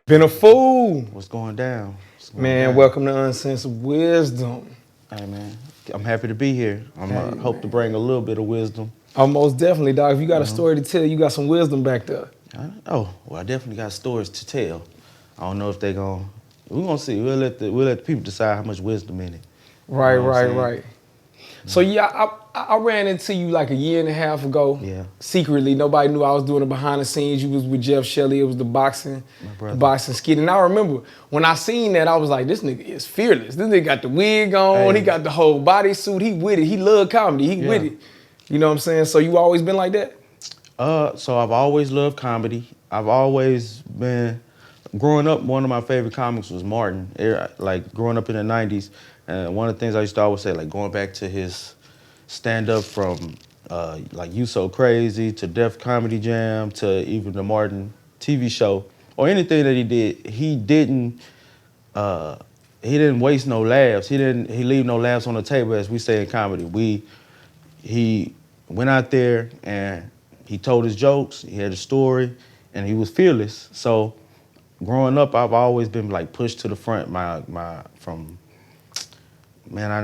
Been a fool. What's going down? Welcome to Uncensored Wisdom. Hey, man. I'm happy to be here. Hope to bring a little bit of wisdom. Oh, most definitely, dog. If you got a story to tell, you got some wisdom back there. I definitely got stories to tell. I don't know if they're we're gonna see. We'll let the people decide how much wisdom in it. Right. So yeah, I ran into you like a year and a half ago. Yeah. Secretly, nobody knew I was doing it behind the scenes. You was with Jeff Shelley. It was the boxing skit. And I remember when I seen that, I was like, this nigga is fearless. This nigga got the wig on. He got the whole bodysuit. He with it. He love comedy. He with it. You know what I'm saying? So you always been like that? So I've always loved comedy. I've always been, growing up, one of my favorite comics was Martin. Like growing up in the 90s. And one of the things I used to always say, like going back to his stand-up from like You So Crazy to Def Comedy Jam to even the Martin TV show or anything that he did, he didn't waste no laughs. He leave no laughs on the table, as we say in comedy. He went out there and he told his jokes, he had a story, and he was fearless. So growing up, I've always been like pushed to the front. I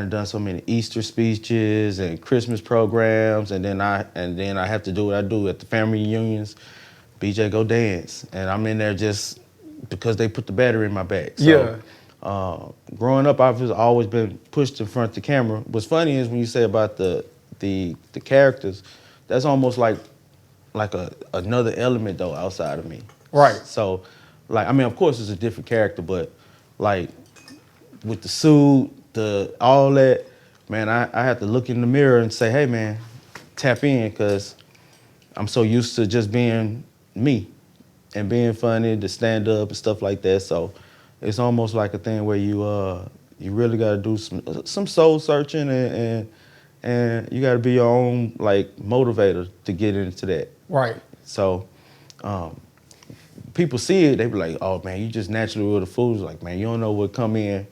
done so many Easter speeches and Christmas programs, and then I have to do what I do at the family reunions. BJ, go dance, and I'm in there just because they put the battery in my back. So, growing up, I've always been pushed in front of the camera. What's funny is when you say about the characters, that's almost like another element though outside of me. Right. So, of course it's a different character, but like with the suit, all that, man, I have to look in the mirror and say, hey, man, tap in, because I'm so used to just being me and being funny, to stand up and stuff like that. So it's almost like a thing where you really got to do some soul searching and you got to be your own like motivator to get into that. Right. So people see it, they be like, oh, man, you just naturally with the fools. Like, man, you don't know what come in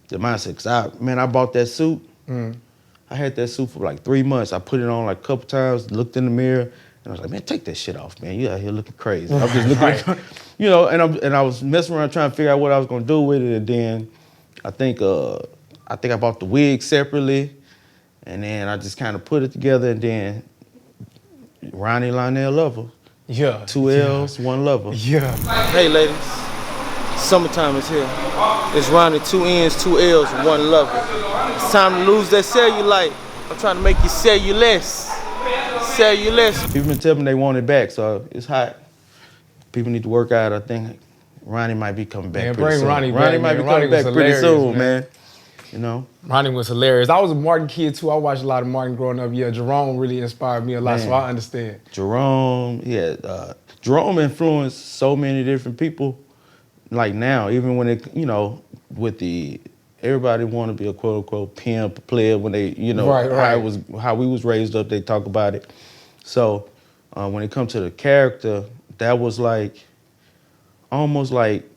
the mindset. Cause I bought that suit. I had that suit for like 3 months. I put it on like a couple times, looked in the mirror, and I was like, man, take that shit off, man. You out here looking crazy. I'm just looking, and I was messing around trying to figure out what I was gonna do with it. And then I think I bought the wig separately, and then I just kind of put it together. And then Ronnie Lionel Lover. Yeah. 2 L's, 1 lover. Yeah. Hey ladies, summertime is here. It's Ronnie, 2 N's, 2 L's, 1 lover. It's time to lose that cellulite. I'm trying to make you celluless. People been telling me they want it back, so it's hot. People need to work out. I think Ronnie might be coming back pretty soon. Ronnie might be coming back pretty soon, man. You know? Ronnie was hilarious. I was a Martin kid too. I watched a lot of Martin growing up. Yeah, Jerome really inspired me a lot, so I understand. Jerome influenced so many different people. Like now, even when everybody want to be a quote unquote pimp player when they, how we was raised up, they talk about it. So when it comes to the character, that was like, almost like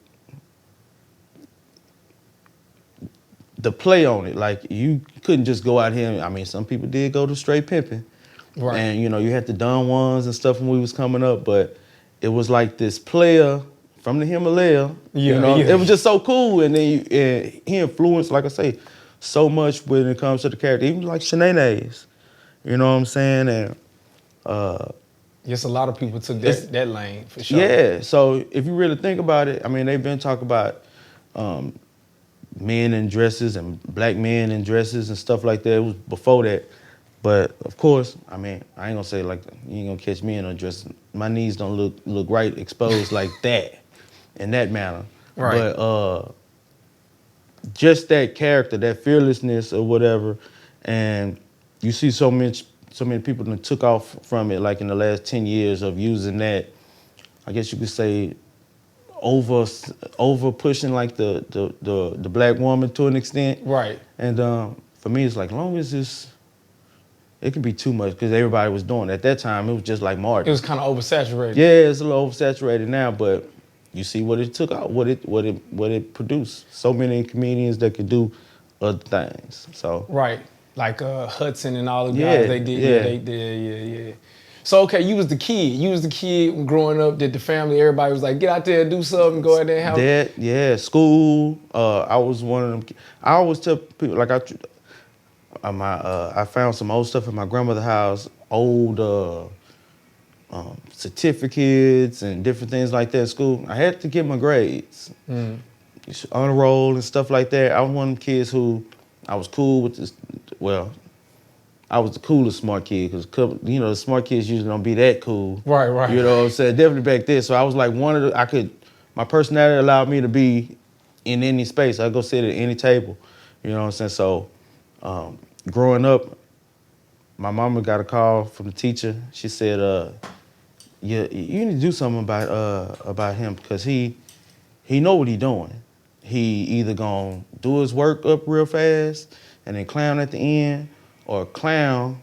the play on it. Like you couldn't just go out here, some people did go to straight pimping. Right. And you had the Don ones and stuff when we was coming up, but it was like this player from the Himalaya, it was just so cool, and then he influenced, like I say, so much when it comes to the character, even like Shanae's, you know what I'm saying? And yes, a lot of people took that lane for sure. Yeah, so if you really think about it, they've been talking about men in dresses and black men in dresses and stuff like that. It was before that, but of course, I ain't gonna say like you ain't gonna catch me in a dress. My knees don't look right exposed like that. In that manner. Right. But just that character, that fearlessness or whatever, and you see so many people that took off from it, like in the last 10 years of using that, I guess you could say over pushing like the black woman to an extent. Right. And for me, it's like, long as it can be too much, because everybody was doing it. At that time, it was just like Martin. It was kind of oversaturated. Yeah, it's a little oversaturated now, but you see what it took out, what it produced. So many comedians that could do other things. So right, like Hudson and all the guys they did. Yeah, they did. Yeah. So, okay, you was the kid. You was the kid growing up that the family, everybody was like, get out there, do something, go out there and help. That, yeah, school. I was one of them. I always tell people, like, I found some old stuff in my grandmother's house, old certificates and different things like that at school. I had to get my grades. Honor roll and stuff like that. I was one of them kids who I was cool with this. Well, I was the coolest smart kid because, you know, the smart kids usually don't be that cool. Right, right. You know what I'm saying? Definitely back then. So I was like one of the, my personality allowed me to be in any space. I go sit at any table. You know what I'm saying? So growing up, my mama got a call from the teacher. She said, you need to do something about him because he know what he doing. He either gonna do his work up real fast and then clown at the end, or clown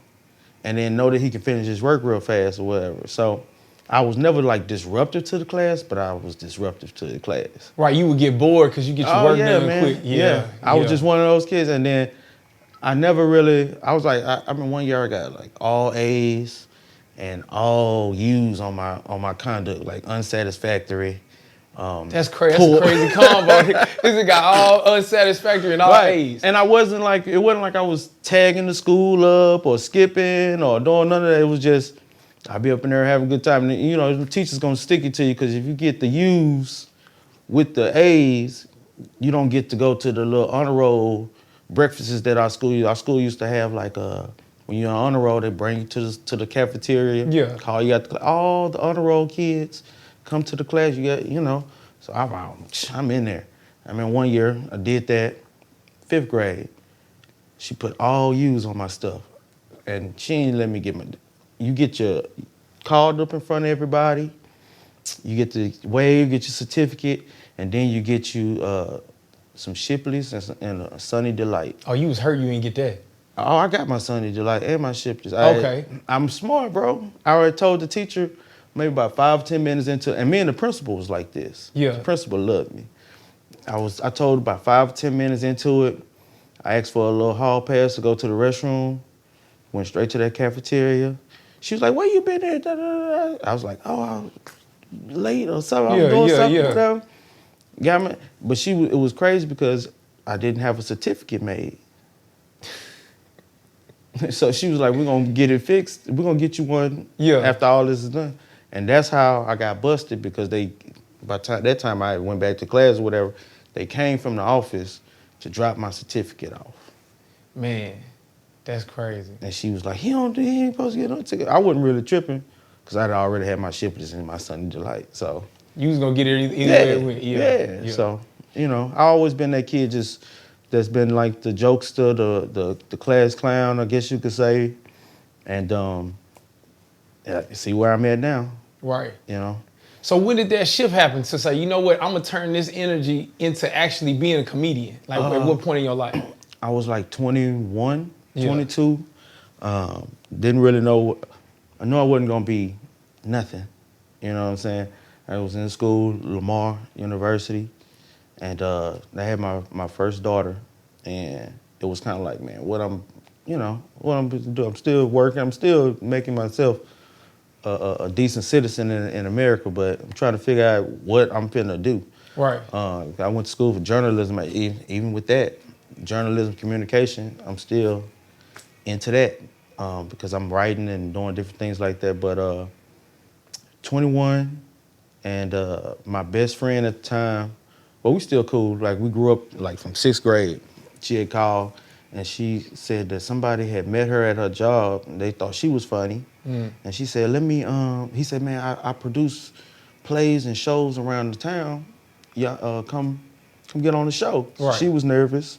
and then know that he can finish his work real fast or whatever. So I was never like disruptive to the class, but I was disruptive to the class. Right, you would get bored because you get your work done quick. Yeah. I was just one of those kids, and then I never really, I was like, I mean, one year I got like all A's and all U's on my conduct, like unsatisfactory. That's crazy. That's a crazy combo. This got all unsatisfactory and all A's. And it wasn't like I was tagging the school up or skipping or doing none of that. It was just I'd be up in there having a good time. And, you know, the teacher's gonna stick it to you because if you get the U's with the A's, you don't get to go to the little honor roll breakfasts that our school used to have. Like when you're on honor roll, they bring you to the cafeteria. Yeah. Call you out all the honor roll kids. Come to the class, you got, you know. So I'm in there. I mean, one year I did that, 5th grade. She put all U's on my stuff. And she didn't let me you get your called up in front of everybody, you get the wave, get your certificate, and then you get you some Shipleys and a Sunny Delight. Oh, you was hurt you didn't get that. Oh, I got my Sunny Delight and my Shipleys. Okay. I'm smart, bro. I already told the teacher, maybe about 5 or 10 minutes into, and me and the principal was like this. Yeah. The principal loved me. I told about 5 or 10 minutes into it, I asked for a little hall pass to go to the restroom, went straight to that cafeteria. She was like, where you been there? Da, da, da. I was like, oh, I was late or something. I was doing something. Whatever. Got me. But it was crazy because I didn't have a certificate made. So she was like, we're going to get it fixed. We're going to get you one after all this is done. And that's how I got busted because by that time I went back to class or whatever, they came from the office to drop my certificate off. Man, that's crazy. And she was like, he ain't supposed to get no ticket. I wasn't really tripping because I'd already had my Shipleys and my Sunny Delight, so. You was gonna get it either way it went. Yeah, so, you know, I always been that kid that's been like the jokester, the class clown, I guess you could say. And see where I'm at now. Right. You know? So when did that shift happen to say, you know what, I'm gonna turn this energy into actually being a comedian? Like at what point in your life? I was like 21, 22. Didn't really know, I knew I wasn't gonna be nothing. You know what I'm saying? I was in school, Lamar University, and I had my first daughter, and it was kind of like, man, what I'm gonna do? I'm still working, I'm still making myself a decent citizen in America, but I'm trying to figure out what I'm finna do. Right. I went to school for journalism. Even with that, journalism, communication, I'm still into that because I'm writing and doing different things like that. But 21, and my best friend at the time, well, we still cool. Like we grew up like from 6th grade. She had called and she said that somebody had met her at her job and they thought she was funny. And she said, he said, man, I produce plays and shows around the town. Yeah, come get on the show. Right. She was nervous.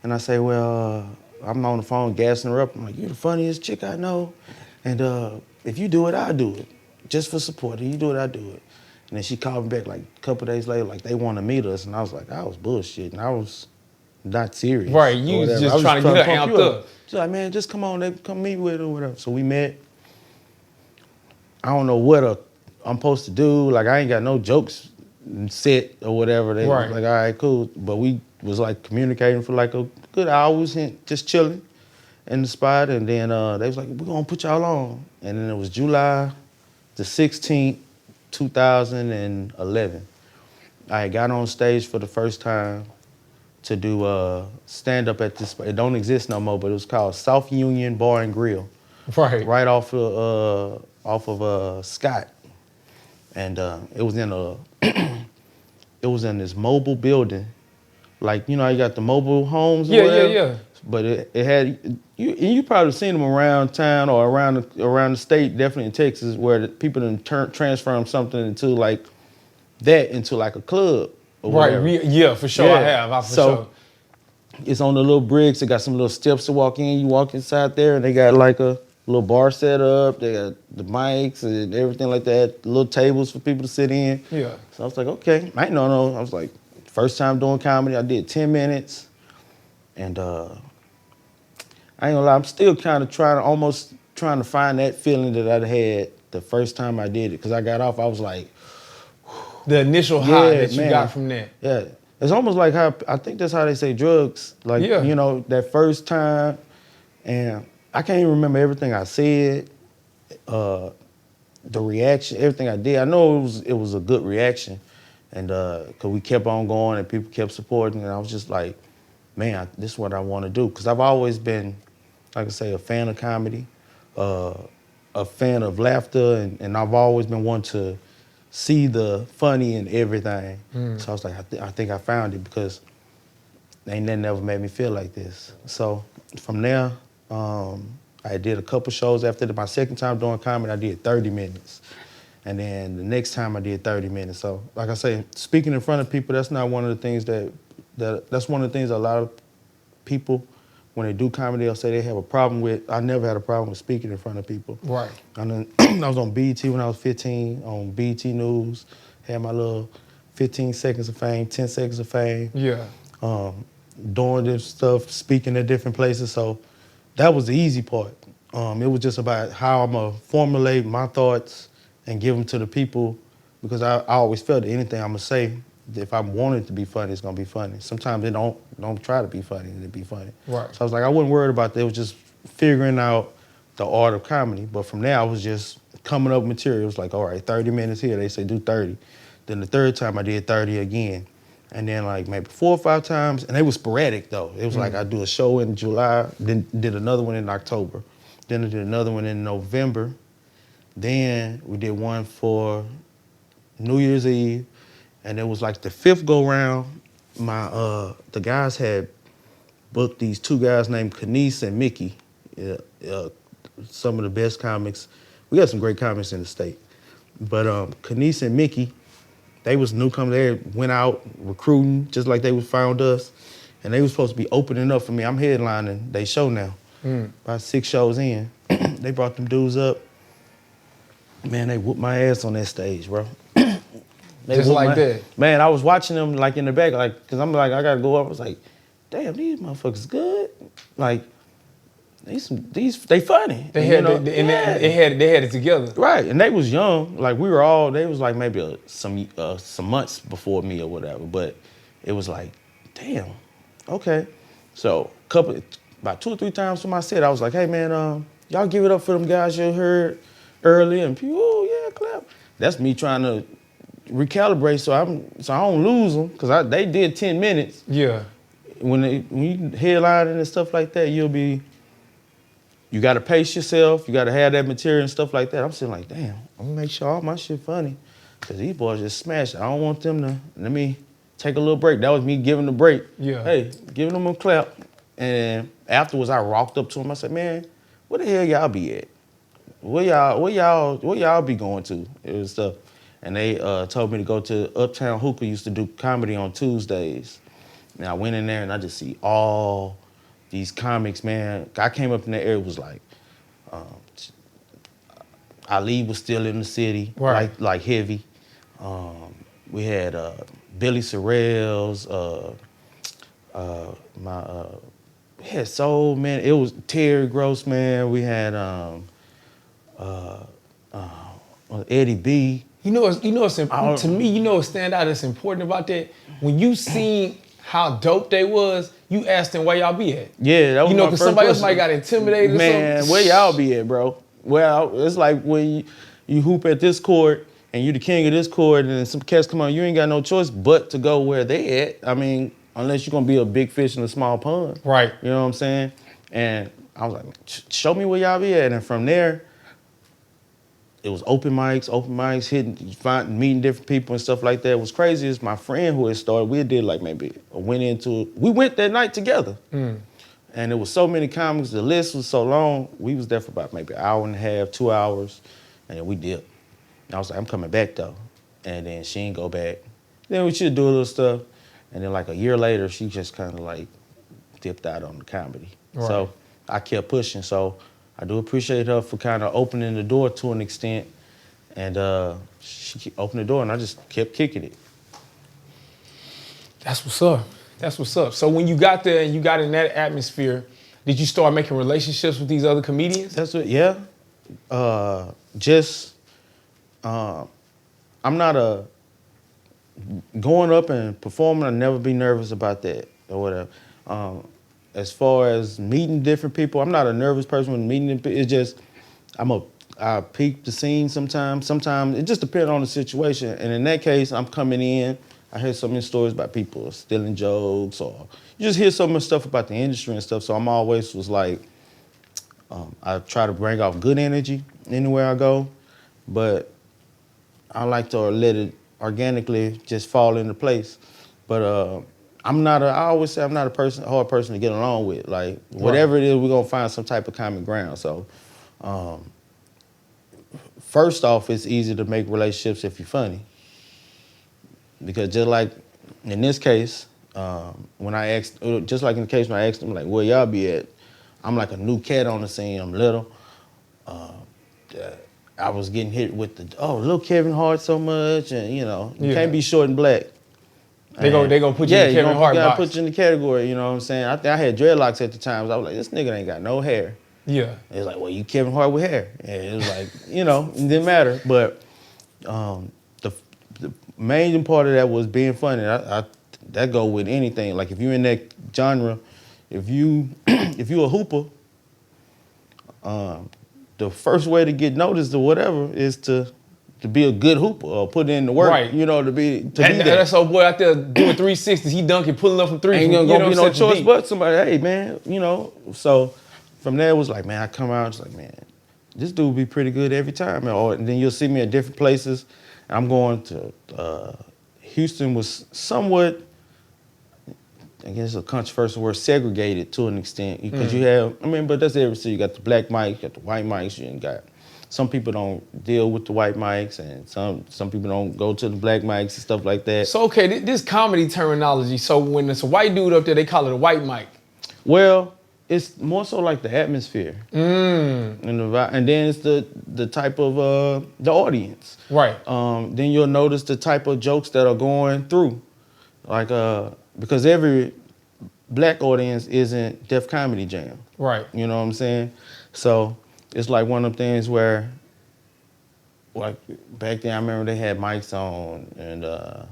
And I say, well, I'm on the phone gassing her up. I'm like, you're the funniest chick I know. And if you do it, I'll do it. Just for support. If you do it, I'll do it. And then she called me back like a couple days later, like they want to meet us. And I was like, I was bullshitting. I was not serious. Right, you was just trying to get her amped up. She's like, man, just come on, come meet with her or whatever. So we met. I don't know what I'm supposed to do. Like, I ain't got no jokes set or whatever. They was like, all right, cool. But we was like communicating for like a good hour, just chilling. in the spot, and then they was like, we're gonna put y'all on. And then it was July the 16th, 2011. I had got on stage for the first time to do stand-up at this, it don't exist no more, but it was called South Union Bar and Grill. Right off of Scott. And it was in it was in this mobile building. Like, you know, you got the mobile homes or whatever? Yeah. But it had, you probably seen them around town or around the state, definitely in Texas, where the people done transform something into like a club or whatever. Yeah, for sure. Yeah. I have. For sure. It's on the little bricks. They got some little steps to walk in. You walk inside there, and they got like a little bar set up. They got the mics and everything like that. Little tables for people to sit in. Yeah. So I was like, okay. I ain't know. I was like, first time doing comedy. I did 10 minutes, and I ain't gonna lie. I'm still kind of trying to find that feeling that I had the first time I did it. Because I got off, I was like, the initial high that you got from that. Yeah. It's almost like how, I think that's how they say drugs. Like, you know, that first time, and I can't even remember everything I said, the reaction, everything I did. I know it was a good reaction, and because we kept on going and people kept supporting, and I was just like, man, this is what I want to do. Because I've always been, like I say, a fan of comedy, a fan of laughter, and I've always been one to see the funny in everything. So I was like, I think I found it, because ain't nothing ever made me feel like this. So from there, I did a couple shows after that. My second time doing comedy, I did 30 minutes. And then the next time I did 30 minutes. So like I say, speaking in front of people, that's not one of the things that's one of the things a lot of people, when they do comedy, they'll say they have a problem with. I never had a problem with speaking in front of people. Right. And then I was on BET when I was 15, on BET News, had my little 15 seconds of fame, 10 seconds of fame. Yeah. Doing this stuff, speaking at different places. So that was the easy part. It was just about how I'm gonna formulate my thoughts and give them to the people, because I always felt that anything I'm gonna say, if I want it to be funny, it's gonna be funny. Sometimes it don't try to be funny, it'll be funny. Right. So I was like, I wasn't worried about that. It was just figuring out the art of comedy. But from there, I was just coming up with material. It was like, all right, 30 minutes here. They say do 30. Then the third time I did 30 again. And then like maybe 4 or 5 times, and they were sporadic though. It was like I do a show in July, then did another one in October. Then I did another one in November. Then we did one for New Year's Eve. And it was like the 5th go round, the guys had booked these 2 guys named Kenise and Mickey. Some of the best comics. We got some great comics in the state. But Kenise and Mickey, they was newcomers. They went out recruiting just like they found us. And they was supposed to be opening up for me. I'm headlining they show now. About 6 shows in. They brought them dudes up. Man, they whooped my ass on that stage, bro. Just like that. Man, I was watching them like in the back, like, cause I'm like, I gotta go up. I was like, damn, these motherfuckers good. Like, they funny. They had it together. Right, and they was young. Like they was like maybe some months before me or whatever. But it was like, damn, okay. So about 2 or 3 times for my set, I was like, hey man, y'all give it up for them guys you heard early, and people, oh yeah, clap. That's me trying to recalibrate so I don't lose them, because they did 10 minutes. Yeah. When you headlining and stuff like that, you got to pace yourself. You got to have that material and stuff like that. I'm sitting like, damn, I'm gonna make sure all my shit funny, because these boys just smashed it. I don't want them to, let me take a little break. That was me giving the break. Yeah. Hey, giving them a clap. And afterwards, I walked up to them. I said, man, where the hell y'all be at? Where y'all be going to? It was stuff. And they told me to go to Uptown Hookah, used to do comedy on Tuesdays. And I went in there and I just see all these comics, man. I came up in that area, it was like, Ali was still in the city, right. like heavy. We had Billy Sorrells, we had so many, it was Terry Gross, man. We had Eddie B. You know, to me, you know what stand out that's important about that? When you seen how dope they was, you asked them where y'all be at. Yeah, that was my because first somebody else question. might got intimidated Man, or something. where y'all be at, bro? Well, it's like when you hoop at this court and you the king of this court and then some cats come on, you ain't got no choice but to go where they at. I mean, unless you're gonna be a big fish in a small pond. Right. You know what I'm saying? And I was like, show me where y'all be at. And from there, it was open mics, meeting different people and stuff like that. What's crazy is my friend who had started, we did like maybe we went that night together. And there was so many comics, the list was so long, we was there for about maybe an hour and a half, 2 hours, and then we dipped. And I was like, I'm coming back though. And then she didn't go back. Then we should do a little stuff. And then like a year later, she just kind of like dipped out on the comedy. Right. So I kept pushing. So I do appreciate her for kind of opening the door to an extent. And she opened the door and I just kept kicking it. That's what's up. That's what's up. So when you got there and you got in that atmosphere, did you start making relationships with these other comedians? That's what, yeah. I'm not going up and performing, I'll never be nervous about that or whatever. As far as meeting different people, I'm not a nervous person when meeting them. It's just, I peek the scene sometimes. Sometimes it just depends on the situation. And in that case, I'm coming in, I heard so many stories about people stealing jokes, or you just hear so much stuff about the industry and stuff. So I'm always was like, I try to bring off good energy anywhere I go, but I like to let it organically just fall into place. But I always say I'm not a hard person to get along with. Like whatever it is, we're gonna find some type of common ground. So first off, it's easy to make relationships if you're funny. Because just like in this case, when I asked, just like in the case when I asked them, like, where y'all be at? I'm like a new cat on the scene, I'm little. I was getting hit with little Kevin Hart so much, and you can't be short and black. They gonna put you in the Kevin Hart box. Put you in the category, you know what I'm saying? I think I had dreadlocks at the time, so I was like, this nigga ain't got no hair. Yeah. It was like, well, you Kevin Hart with hair. And it was like, it didn't matter. But the main part of that was being funny. That go with anything. Like if you're in that genre, if you a hooper, the first way to get noticed or whatever is to be a good hooper or put in the work, right. To be that. That's old boy out there doing 360s. He dunking, pulling up from three. Ain't gonna be no choice but somebody, hey man, So from there it was like, man, I come out, it's like, man, this dude be pretty good every time. And then you'll see me at different places. I'm going to Houston was somewhat, I guess a controversial word, segregated to an extent. Because you have, but that's every city. You got the black mics, you got the white mics, you got, some people don't deal with the white mics, and some people don't go to the black mics and stuff like that. So, okay, this comedy terminology, so when it's a white dude up there, they call it a white mic. Well, it's more so like the atmosphere. And then it's the type of, the audience. Right. Then you'll notice the type of jokes that are going through. Like, because every black audience isn't Def Comedy Jam. Right. You know what I'm saying? So it's like one of them things where, like back then I remember they had mics on, and I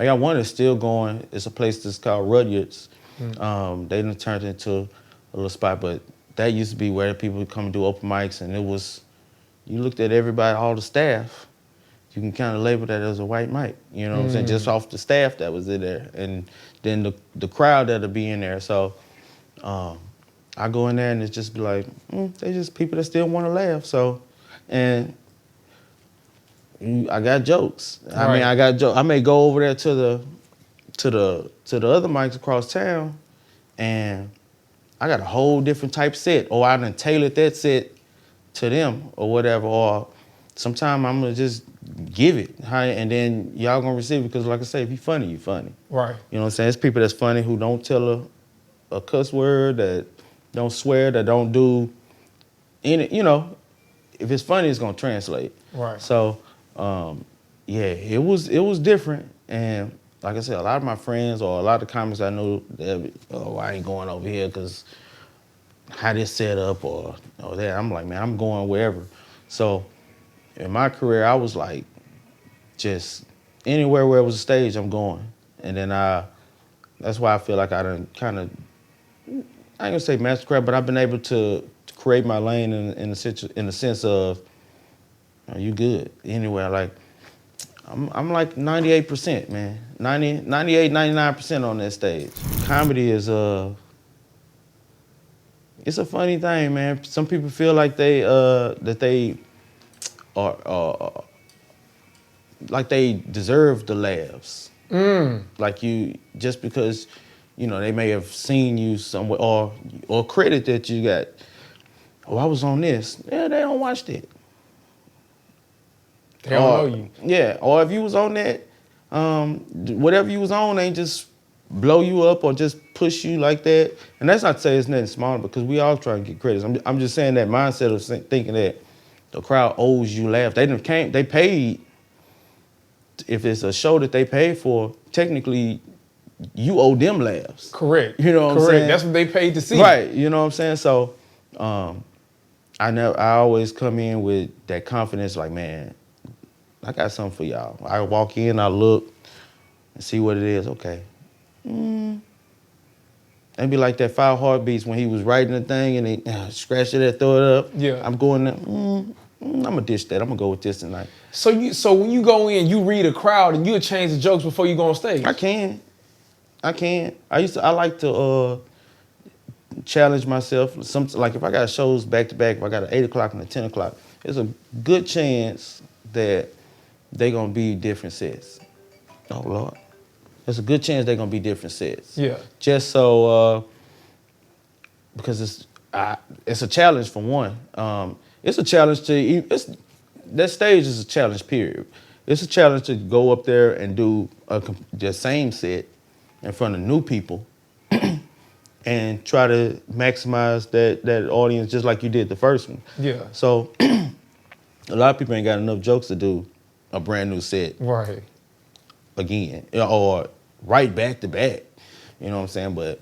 got one that's still going. It's a place that's called Rudyard's. They done turned it into a little spot, but that used to be where people would come and do open mics, and it was, you looked at everybody, all the staff, you can kind of label that as a white mic, you know what I'm saying? Just off the staff that was in there, and then the crowd that'll be in there. So I go in there and it's just be like, they just people that still want to laugh. So, and I got jokes. Right. I mean, I got jokes. I may go over there to the other mics across town, and I got a whole different type set, or I done tailored that set to them or whatever, or sometime I'm gonna just give it, and then y'all gonna receive it, because like I say, if you funny, you funny. Right. You know what I'm saying? It's people that's funny who don't tell a cuss word, that don't swear, that don't do any, if it's funny, it's gonna translate. Right. So, yeah, it was different, and like I said, a lot of my friends or a lot of comics I knew, I ain't going over here because how this set up or that. I'm like, man, I'm going wherever. So in my career, I was like, just anywhere where it was a stage, I'm going. And then that's why I feel like I done kind of, I ain't gonna say mastercraft, but I've been able to create my lane in the sense of, are you good? Anyway, like, I'm like 98%, man. 98, 99% on that stage. Comedy is it's a funny thing, man. Some people feel like they that they are like they deserve the laughs. Like you, just because, you know, they may have seen you somewhere or credit that you got. Oh, I was on this. Yeah, they don't watch that. They don't know you. Yeah, or if you was on that, whatever you was on ain't just blow you up or just push you like that. And that's not to say it's nothing small, because we all try to get credit. I'm just saying that mindset of thinking that the crowd owes you laugh. They paid. If it's a show that they paid for, technically, you owe them laughs. Correct. You know what I'm saying? That's what they paid to see. Right. You know what I'm saying? So, I always come in with that confidence, like, man, I got something for y'all. I walk in, I look, and see what it is. Okay. It'd be like that 5 Heartbeats when he was writing the thing and they scratch it and throw it up. Yeah. I'm going there. I'm gonna dish that. I'm gonna go with this tonight. So when you go in, you read a crowd and you'll change the jokes before you go on stage. I can. I like to challenge myself. Like if I got shows back to back, if I got an 8 o'clock and a 10 o'clock, there's a good chance that they're gonna be different sets. Oh Lord. There's a good chance they're gonna be different sets. Yeah. Just so because it's a challenge for one. It's a challenge that stage is a challenge, period. It's a challenge to go up there and do the same set in front of new people and try to maximize that audience just like you did the first one. Yeah. So a lot of people ain't got enough jokes to do a brand new set Right. again or right back to back. You know what I'm saying? But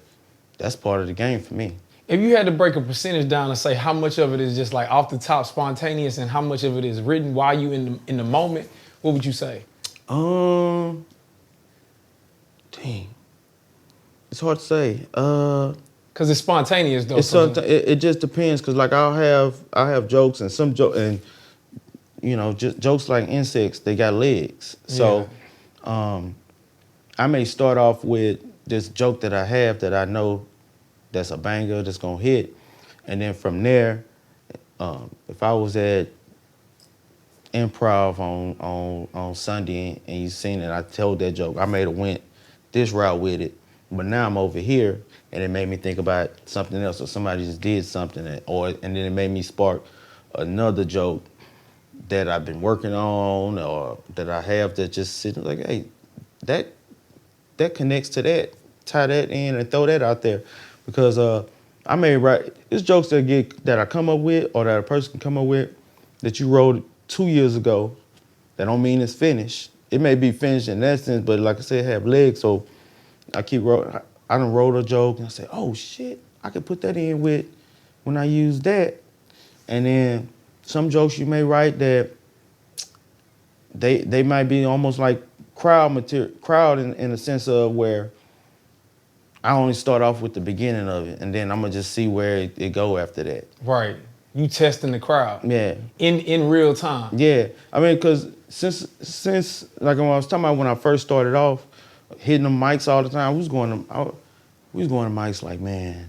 that's part of the game for me. If you had to break a percentage down and say how much of it is just like off the top spontaneous and how much of it is written while you in the moment, what would you say? Dang. It's hard to say. Cause it's spontaneous though. It just depends, cause like I'll have jokes and some jokes, and you know, just jokes like insects, they got legs. So I may start off with this joke that I have that I know that's a banger, that's gonna hit. And then from there, if I was at improv on Sunday and you seen it, I told that joke, I may have went this route with it. But now I'm over here and it made me think about something else, or somebody just did something, and then it made me spark another joke that I've been working on or that I have that just sitting like, hey, that connects to that, tie that in and throw that out there. Because I may write, it's jokes that I come up with or that a person can come up with that you wrote 2 years ago. That don't mean it's finished. It may be finished in that sense, but like I said, have legs. So I done wrote a joke and I say, oh shit, I could put that in with when I use that. And then some jokes you may write that they might be almost like crowd in the sense of where I only start off with the beginning of it, and then I'm gonna just see where it go after that. Right. You testing the crowd. Yeah. In real time. Yeah. I mean, cause since like when I was talking about when I first started off, hitting the mics all the time, we was going to mics like, man.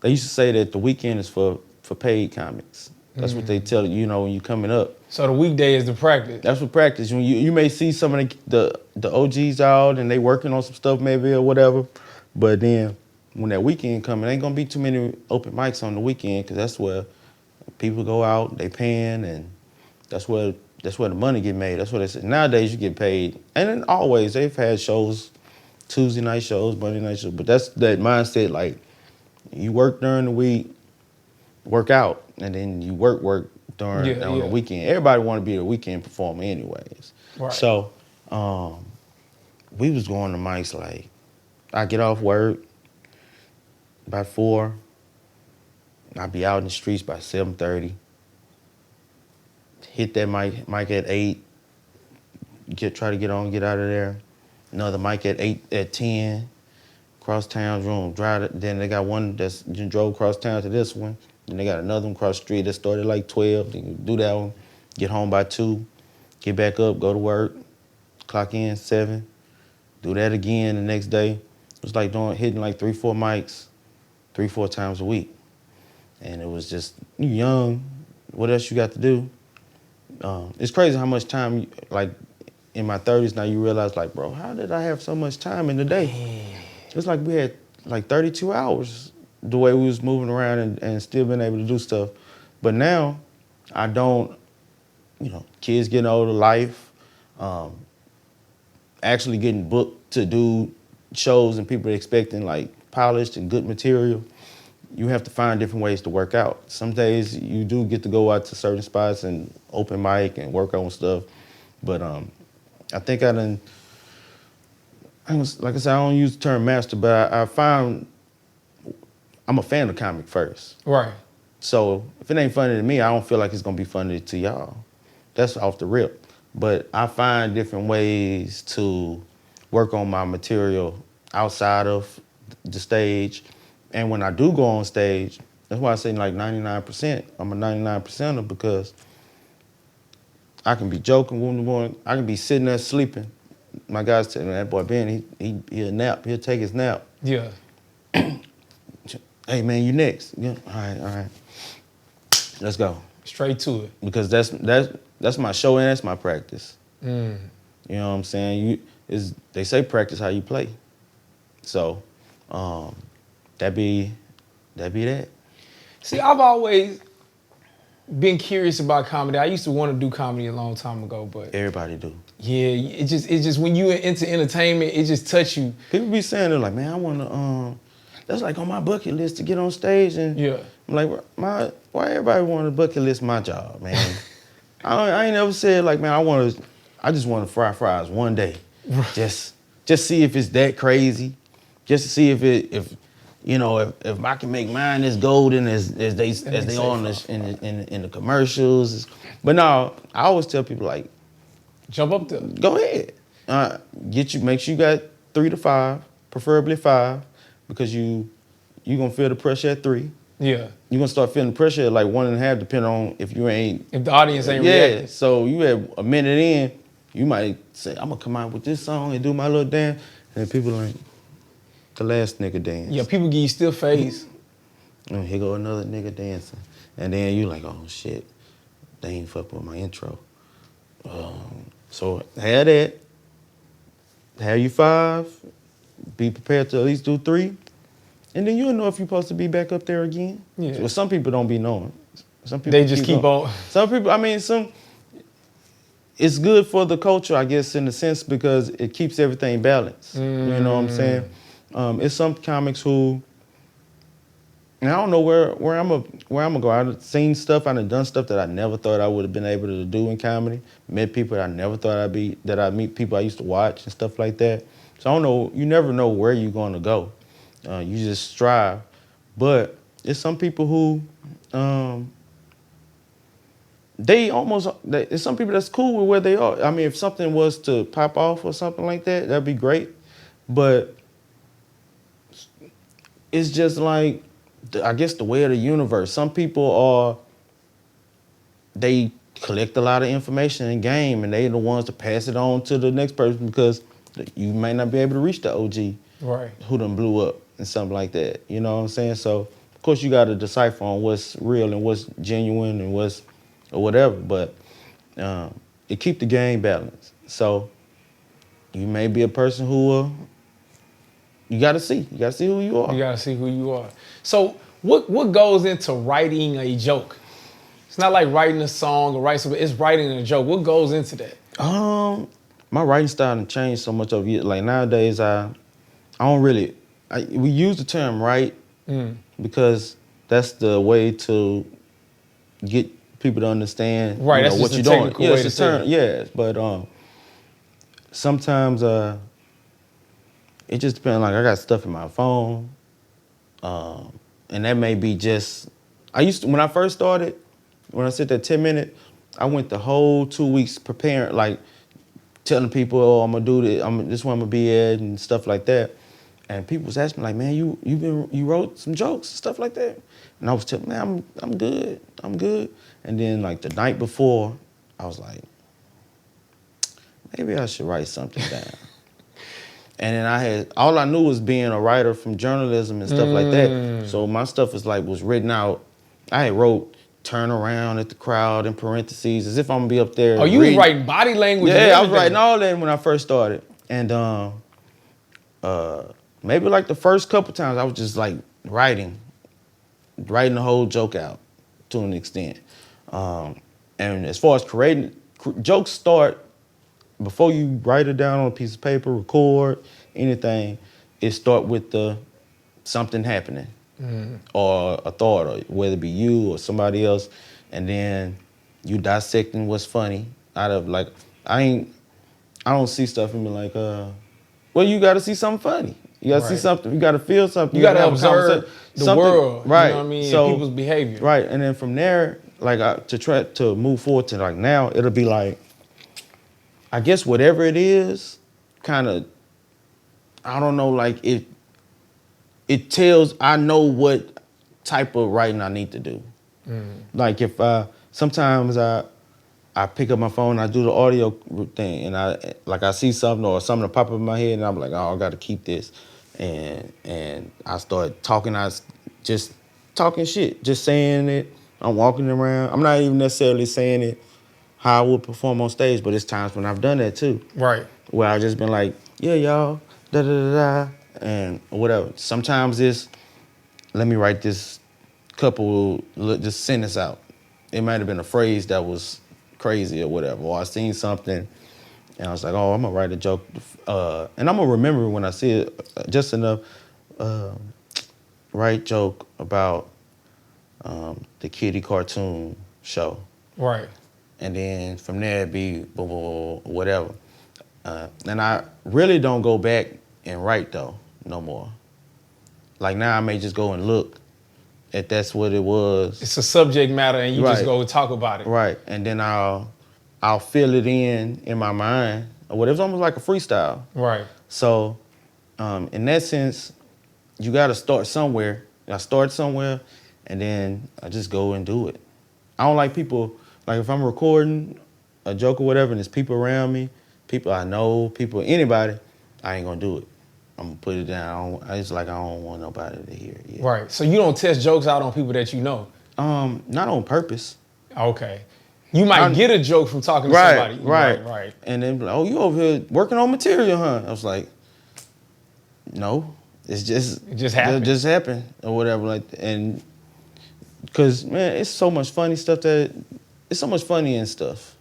They used to say that the weekend is for paid comics. That's what they tell you, when you coming up. So the weekday is the practice. That's what practice. When you may see some of the OGs out and they working on some stuff maybe or whatever, but then when that weekend coming, ain't gonna be too many open mics on the weekend, because that's where people go out, they paying, and that's where the money get made. That's what they say. Nowadays you get paid, and then always they've had shows, Tuesday night shows, Monday night shows, but that's that mindset, like you work during the week, work out, and then you work during on the weekend. Everybody want to be a weekend performer anyways. Right. So we was going to mics like, I get off work by 4, I'll be out in the streets by 7:30. Hit that mic at 8, try to get out of there. another mic at 10. Cross town room, drive it. Then they got one that's just drove cross town to this one. Then they got another one cross the street that started like 12. Then you do that one, get home by 2, get back up, go to work, clock in 7, do that again the next day. It was like hitting like 3-4 mics, 3-4 times a week. And it was just, you young, what else you got to do? It's crazy how much time, like in my 30s now, you realize like, bro, how did I have so much time in the day? It's like we had like 32 hours the way we was moving around and still been able to do stuff. But now, I don't, kids getting older, life, actually getting booked to do shows and people expecting like polished and good material. You have to find different ways to work out. Some days you do get to go out to certain spots and open mic and work on stuff. But I think like I said, I don't use the term master, but I found I'm a fan of comic first. Right. So if it ain't funny to me, I don't feel like it's gonna be funny to y'all. That's off the rip. But I find different ways to work on my material outside of the stage. And when I do go on stage, that's why I say like 99%. I'm a 99%er because I can be joking, I can be sitting there sleeping. My guys tell me, that boy Ben, he'll nap. He'll take his nap. Yeah. Hey man, you next. Yeah. All right. Let's go. Straight to it. Because that's my show and that's my practice. You know what I'm saying? They say practice how you play. So that be that. See, I've always been curious about comedy. I used to want to do comedy a long time ago, but Everybody do. yeah, it's just when you into entertainment, it just touch you. People be saying they're like, man, I want to. That's like on my bucket list to get on stage, and Yeah. I'm like, why everybody want to bucket list my job, man? I ain't never said like, man, I just want to fry fries one day, just see if it's that crazy, just to see if I can make mine as golden as they on in the commercials. But no, I always tell people like, Jump up there. go ahead. Make sure you got 3 to 5, preferably 5, because you gonna feel the pressure at 3. Yeah. You're gonna start feeling the pressure at like 1.5, depending on if the audience ain't yeah. reacting. So you have a minute in, you might say, I'm gonna come out with this song and do my little dance, and people like, the last nigga dance. Yeah, people give you still face. And here go another nigga dancing, and then you like, oh shit, they ain't fuck with my intro. So have that. Have you 5. Be prepared to at least do 3. And then you'll know if you're supposed to be back up there again. Yeah. So some people don't be knowing. Some people They just keep on. Some people, it's good for the culture, I guess, in a sense, because it keeps everything balanced. You know what I'm saying? It's some comics who, and I don't know where I'm gonna go. I've seen stuff, I've done stuff that I never thought I would have been able to do in comedy. Met people that I never thought I meet people I used to watch and stuff like that. So I don't know, you never know where you're gonna go. You just strive. But it's some people who, there's some people that's cool with where they are. I mean, if something was to pop off or something like that, that'd be great. But it's just like, I guess the way of the universe. Some people they collect a lot of information and game, and they're the ones to pass it on to the next person because you may not be able to reach the OG Right. who done blew up and something like that. You know what I'm saying? So, of course, you got to decipher on what's real and what's genuine and what's or whatever, but it keep the game balanced. So, you may be a person who you got to see. You got to see who you are. You gotta see who you are. So what goes into writing a joke? It's not like writing a song or writing something. It's writing a joke. What goes into that? My writing style has changed so much over years. Like nowadays, I don't really. We use the term write because that's the way to get people to understand Right, that's what just you're the doing. technical Yeah, way it's to a term. say it. Yeah, but sometimes it just depends. Like I got stuff in my phone, and that may be just. When I first started, when I said that 10-minute, I went the whole 2 weeks preparing, like telling people, oh, I'm gonna do this, this one I'm gonna be at and stuff like that. And people was asking me like, man, you wrote some jokes and stuff like that. And I was telling, man, I'm good. And then like the night before, I was like, maybe I should write something down. And then all I knew was being a writer from journalism and stuff like that. So my stuff was written out. I had wrote, turn around at the crowd in parentheses, as if I'm gonna be up there. Oh, you was writing body language? Yeah, I was writing all that when I first started. And maybe like the first couple times I was just like writing the whole joke out to an extent. And as far as creating, jokes start before you write it down on a piece of paper, record, anything, it start with something happening or a thought, or whether it be you or somebody else, and then you dissecting what's funny out of like, I don't see stuff and be like, well, you got to see something funny. You got to see something. You got to feel something. You got to observe the world, right? You know what I mean? So, and people's behavior, right? And then from there, like to try to move forward to like now, it'll be like, I guess whatever it is, kind of, I don't know, like it tells, I know what type of writing I need to do. Like if sometimes I pick up my phone, I do the audio thing, and I see something or something pop up in my head, and I'm like, oh, I got to keep this, and I start talking, just talking shit, just saying it. I'm walking around. I'm not even necessarily saying it how I would perform on stage, but it's times when I've done that too. Right. Where I just been like, yeah, y'all, da da da da, and whatever. Sometimes it's, let me write this this sentence out. It might have been a phrase that was crazy or whatever, or I seen something and I was like, oh, I'm gonna write a joke, and I'm gonna remember when I see it just enough, write joke about the kiddie cartoon show. Right. And then from there it'd be boom, boom, boom, whatever. And I really don't go back and write though, no more. Like now I may just go and look at that's what it was. It's a subject matter and you just go talk about it. Right, and then I'll fill it in my mind or whatever. It's almost like a freestyle. Right. So in that sense, you gotta start somewhere. I start somewhere and then I just go and do it. I don't like people, like if I'm recording a joke or whatever and there's people around me, people I know, anybody, I ain't gonna do it. I'm gonna put it down. It's like I don't want nobody to hear it. Yeah. Right. So you don't test jokes out on people that you know? Not on purpose. Okay. You might get a joke from talking to somebody. Right. And then, oh, you over here working on material, huh? I was like, no. It just happened. It just happened or whatever. Like, and because man, it's so much funny stuff it's so much funny and stuff.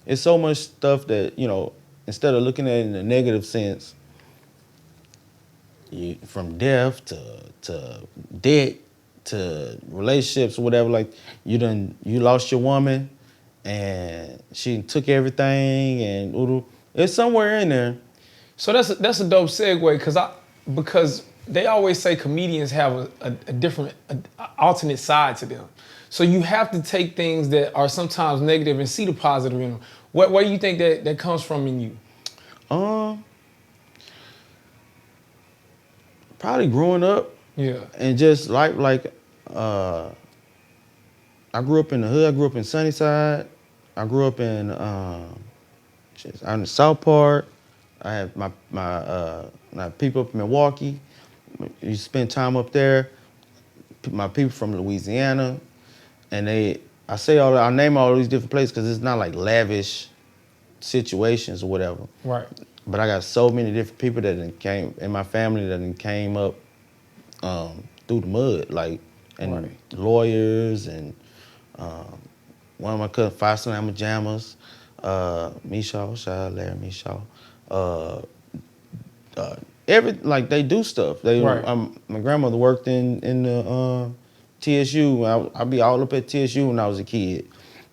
It's so much stuff that, you know, instead of looking at it in a negative sense, from death to debt to relationships or whatever, like you lost your woman and she took everything and it's somewhere in there. So that's a dope segue because they always say comedians have a different alternate side to them. So you have to take things that are sometimes negative and see the positive in them. Where do you think that comes from in you? Probably growing up. Yeah. And just like I grew up in the hood. I grew up in Sunnyside. I grew up in out in the South Part. I have my people up in Milwaukee. You spend time up there. My people from Louisiana, and I name all these different places because it's not like lavish situations or whatever. Right. But I got so many different people that came in my family that came up through the mud, like, and lawyers and one of my cousins, Five Jammers, Mishaw, shout out Larry Mishaw. They do stuff. My grandmother worked in the TSU. I'd be all up at TSU when I was a kid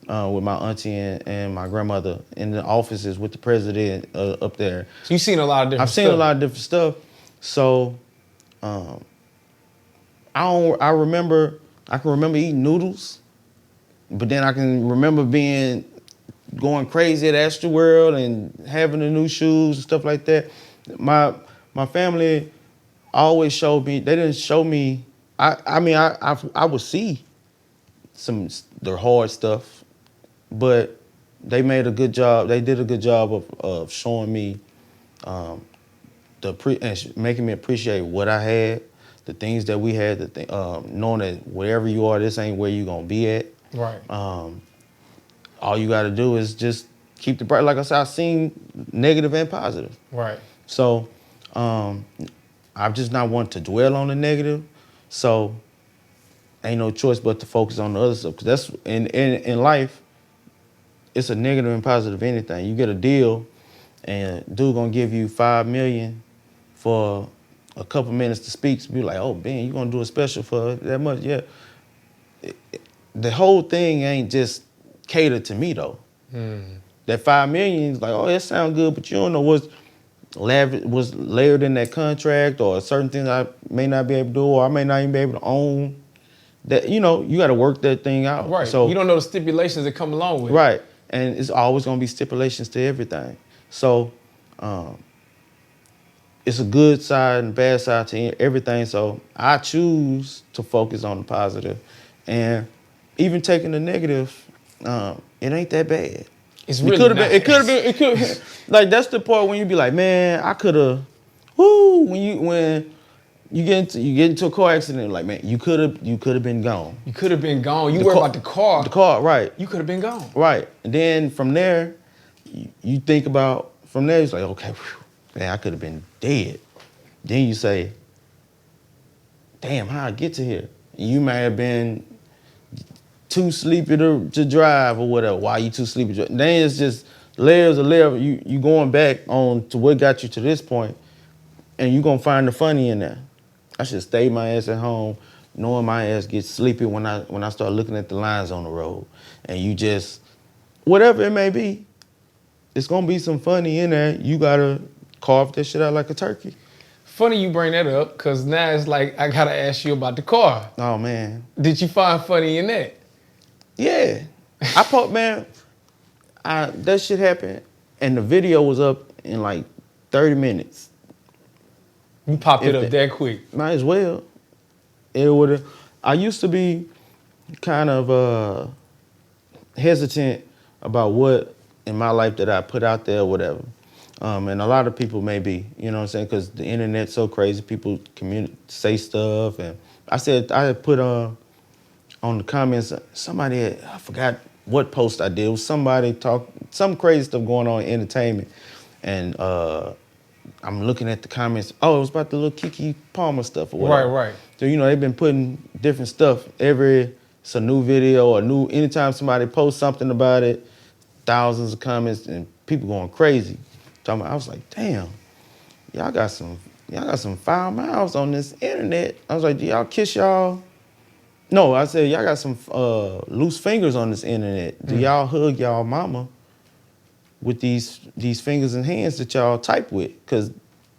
with my auntie and my grandmother in the offices with the president up there. So you've seen a lot of different stuff. I've seen a lot of different stuff. So I can remember eating noodles, but then I can remember being going crazy at Astro World and having the new shoes and stuff like that. My family always showed me. They didn't show me. I mean, I would see the hard stuff, but they made a good job. They did a good job of showing me, and making me appreciate what I had, the things that we had, knowing that wherever you are, this ain't where you gonna be at. Right. All you got to do is just keep the bright. Like I said, I've seen negative and positive. Right. So I've just not want to dwell on the negative. So ain't no choice but to focus on the other stuff. Because that's in life, it's a negative and positive anything. You get a deal, and dude gonna give you $5 million for a couple minutes to speak. So be like, oh, Ben, you gonna do a special for that much? Yeah. The whole thing ain't just catered to me though. That $5 million is like, oh, that sounds good, but you don't know was layered in that contract, or certain things I may not be able to do, or I may not even be able to own. That, you know, you got to work that thing out. Right. So you don't know the stipulations that come along with it. Right, and it's always gonna be stipulations to everything. So it's a good side and bad side to everything. So I choose to focus on the positive, and even taking the negative, it ain't that bad. It's really not. It could have been. Like, that's the part when you be like, man, I could have. Woo! When you get into a car accident, like, man, you could have been gone. You could have been gone. You worry about the car. The car, right? You could have been gone. Right, and then from there, you think about from there. It's like, okay, whew, man, I could have been dead. Then you say, damn, how I get to here? You may have been too sleepy to drive or whatever. Why you too sleepy to drive? Then it's just layers of layers. You going back on to what got you to this point, and you gonna find the funny in there. I should stay my ass at home, knowing my ass gets sleepy when I start looking at the lines on the road. And you just, whatever it may be, it's gonna be some funny in there. You gotta carve that shit out like a turkey. Funny you bring that up, because now it's like I gotta ask you about the car. Oh man. Did you find funny in that? Yeah. That shit happened, and the video was up in like 30 minutes. You popped it up that quick. Might as well. It would've. I used to be kind of hesitant about what in my life that I put out there or whatever. And a lot of people may be, you know what I'm saying? Because the internet's so crazy, people say stuff. And I had put on the comments, I forgot what post I did. It was somebody some crazy stuff going on in entertainment. And I'm looking at the comments. Oh, it was about the little Keke Palmer stuff or whatever. Right. So, you know, they've been putting different stuff. It's a new video or anytime somebody posts something about it, thousands of comments and people going crazy. I was like, damn, y'all got some foul mouths on this internet. I was like, do y'all kiss y'all? No, I said, y'all got some loose fingers on this internet. Do y'all hug y'all mama with these fingers and hands that y'all type with? Because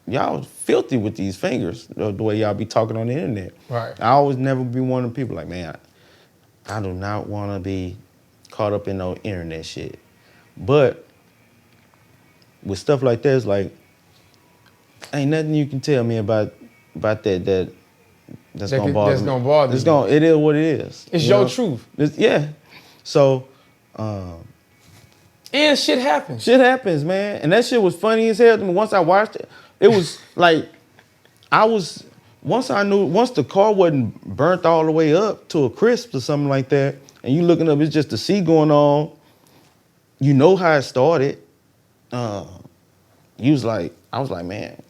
y'all filthy with these fingers, the way y'all be talking on the internet. Right. I always never be one of the people like, man, I do not want to be caught up in no internet shit. But with stuff like that, it's like, ain't nothing you can tell me about that that's gonna bother me. That's gonna bother you. It is what it is. It's your truth. Yeah. So, and shit happens. Shit happens, man. And that shit was funny as hell to me. Once I watched it, it was like, once the car wasn't burnt all the way up to a crisp or something like that, and you looking up, it's just the sea going on, you know how it started. I was like, man,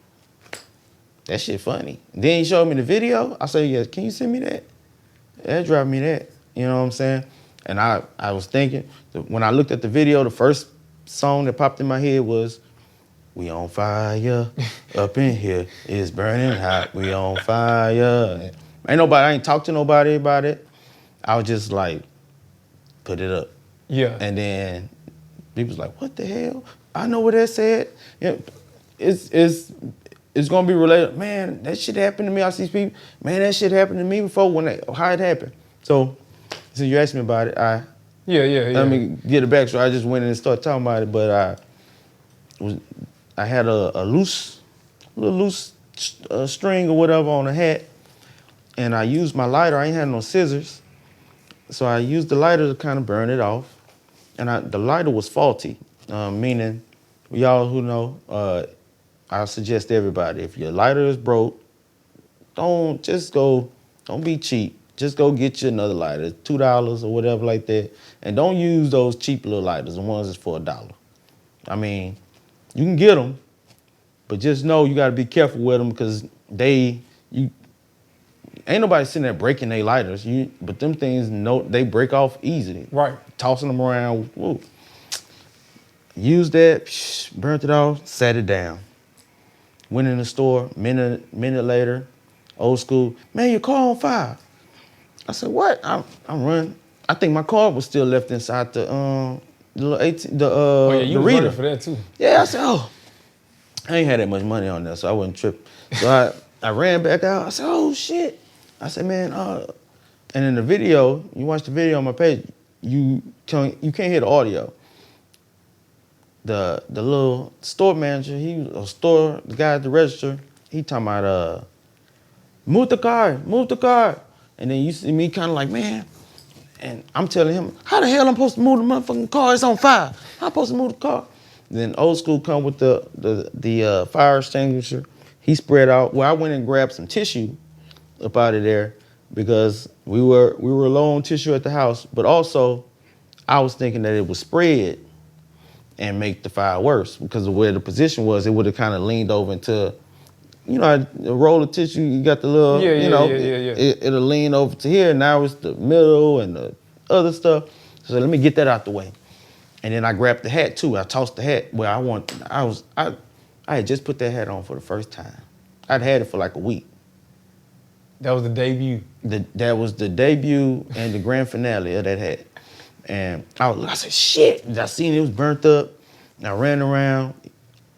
that shit funny. Then he showed me the video. I said, yeah, can you send me that? That drive me that. You know what I'm saying? And I was thinking, when I looked at the video, the first song that popped in my head was, we on fire, up in here, it's burning hot, we on fire. I ain't talked to nobody about it. I was just like, put it up. Yeah. And then people was like, what the hell? I know what that said. Yeah, it's gonna be related. Man, that shit happened to me. I see people, man, that shit happened to me before how it happened. So you asked me about it. Yeah. Let me get it back. So I just went in and started talking about it, but I had a little loose string or whatever on the hat, and I used my lighter. I ain't had no scissors, so I used the lighter to kind of burn it off. And the lighter was faulty, meaning, y'all who know, I suggest to everybody, if your lighter is broke, don't be cheap. Just go get you another lighter, $2 or whatever like that. And don't use those cheap little lighters, the ones that's for $1. I mean, you can get them, but just know you got to be careful with them because ain't nobody sitting there breaking their lighters. But them things, they break off easily. Right. Tossing them around. Woo. Used that, burnt it off, sat it down. Went in the store, minute later, old school, man, your car on fire. I said, what? I'm running. I think my car was still left inside the you was running for that too. Yeah, I said, I ain't had that much money on there, so I wasn't tripping. So I ran back out. I said, oh shit. I said, man, and in the video, you watch the video on my page, you can't hear the audio. The little store manager, the guy at the register, he talking about move the car. And then you see me kind of like, man, and I'm telling him, how the hell I'm supposed to move the motherfucking car? It's on fire. How I'm supposed to move the car? Then old school come with the fire extinguisher. He spread out. Well, I went and grabbed some tissue up out of there because we were low on tissue at the house, but also I was thinking that it would spread and make the fire worse because of where the position was. It would have kind of leaned over into, a roll of tissue. You got the little, it'll lean over to here. Now it's the middle and the other stuff. So let me get that out the way. And then I grabbed the hat too. I tossed the hat where I had just put that hat on for the first time. I'd had it for like a week. That was the debut. That was the debut and the grand finale of that hat. And I said, shit. And I seen it was burnt up. And I ran around.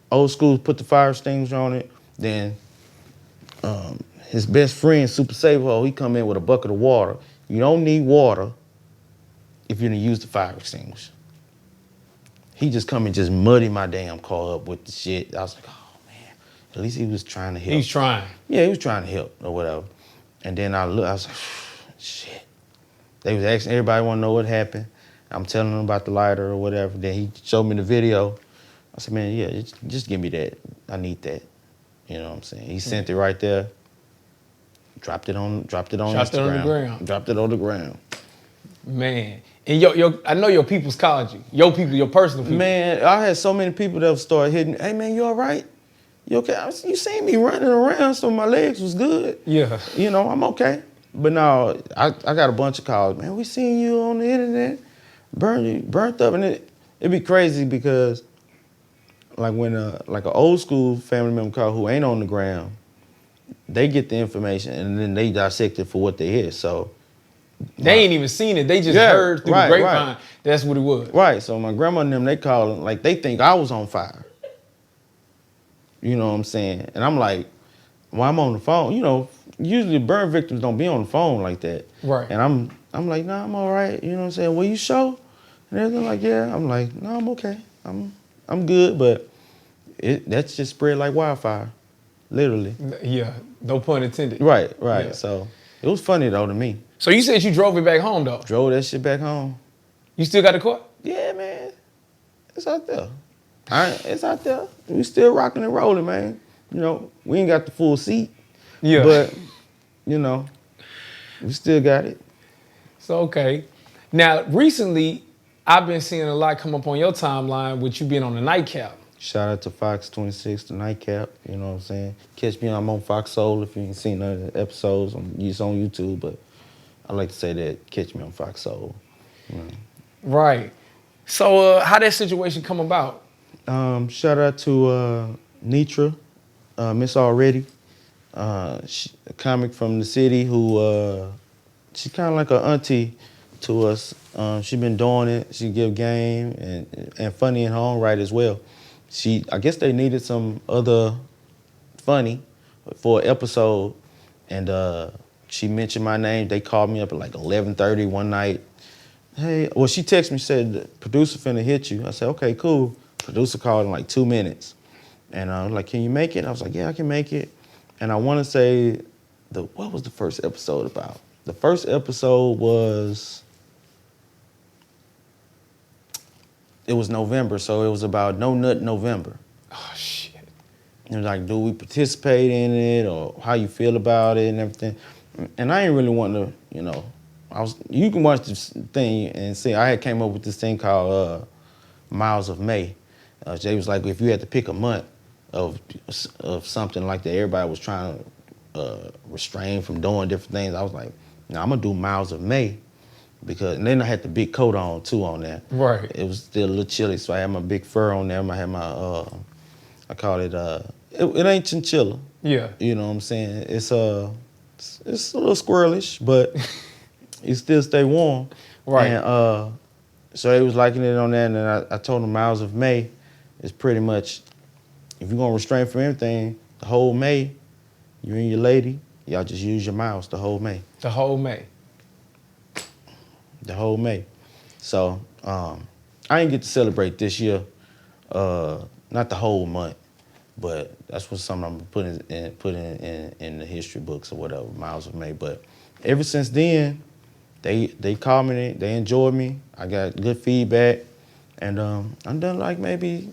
Old school put the fire extinguisher on it. Then his best friend, Super Save-Ho, he come in with a bucket of water. You don't need water if you're gonna use the fire extinguisher. He just come and just muddy my damn car up with the shit. I was like, oh man, at least he was trying to help. He was trying. Yeah, he was trying to help or whatever. And then I was like, shit. They was asking, everybody want to know what happened. I'm telling them about the lighter or whatever. Then he showed me the video. I said, man, yeah, just give me that. I need that. You know what I'm saying? He sent it right there. Dropped it on Instagram. Dropped it on the ground. Man. And I know your people's called you. Your people, your personal people. Man, I had so many people that started hitting, hey man, you all right? You okay? You seen me running around, so my legs was good. Yeah. I'm okay. But no, I got a bunch of calls. Man, we seen you on the internet, burnt up. And it'd be crazy because like when like an old school family member call who ain't on the ground, they get the information and then they dissect it for what they hear. So they ain't even seen it. They just heard through the grapevine. Right. That's what it was. Right. So my grandma and them, they call like they think I was on fire. You know what I'm saying? And I'm like, well, I'm on the phone. Usually burn victims don't be on the phone like that. Right. And I'm like, nah, I'm all right. You know what I'm saying? Well, you sure? And everything like, yeah. I'm like, no, I'm okay. I'm good, but that's just spread like wildfire, literally. Yeah, no pun intended. Right. Yeah. So it was funny though to me. So you said you drove it back home though? Drove that shit back home. You still got the car? Yeah, man. It's out there. It's out there. We still rocking and rolling, man. We ain't got the full seat. Yeah. But, we still got it. So, okay. Now, recently, I've been seeing a lot come up on your timeline with you being on the nightcap. Shout out to Fox 26, the nightcap. You know what I'm saying? Catch me, I'm on Fox Soul if you ain't seen none of the episodes. It's on YouTube, but I like to say that catch me on Fox Soul. Right. So, how that situation come about? Shout out to Nitra, Miss Already. A comic from the city who, she's kind of like an auntie to us. She been doing it. She give game and funny in her own right as well. I guess they needed some other funny for an episode, and she mentioned my name. They called me up at like 11:30 one night, hey, well, she texted me, said, the producer finna hit you. I said, okay, cool. Producer called in like 2 minutes. And I was like, can you make it? I was like, yeah, I can make it. And I want to say, what was the first episode about? The first episode was, it was November, so it was about No Nut November. Oh, shit. It was like, do we participate in it, or how you feel about it and everything? And I ain't really want to, you know, you can watch this thing and see, I had came up with this thing called Miles of May. Jay was like, if you had to pick a month of something like that, everybody was trying to restrain from doing different things. I was like, no, I'm gonna do Miles of May, because, and then I had the big coat on too on there. Right. It was still a little chilly, so I had my big fur on there. I had my, I call it, it ain't chinchilla. Yeah. You know what I'm saying? It's a little squirrelish, but you still stay warm. Right. And so they was liking it on that, and then I told them Miles of May is pretty much, if you're gonna restrain from anything, the whole May, you and your lady, y'all just use your mouths the whole May. The whole May. The whole May. So I didn't get to celebrate this year, not the whole month, but that's what something I'm putting in the history books or whatever, Miles of May. But ever since then, they called me, they enjoyed me. I got good feedback, and I'm done like maybe,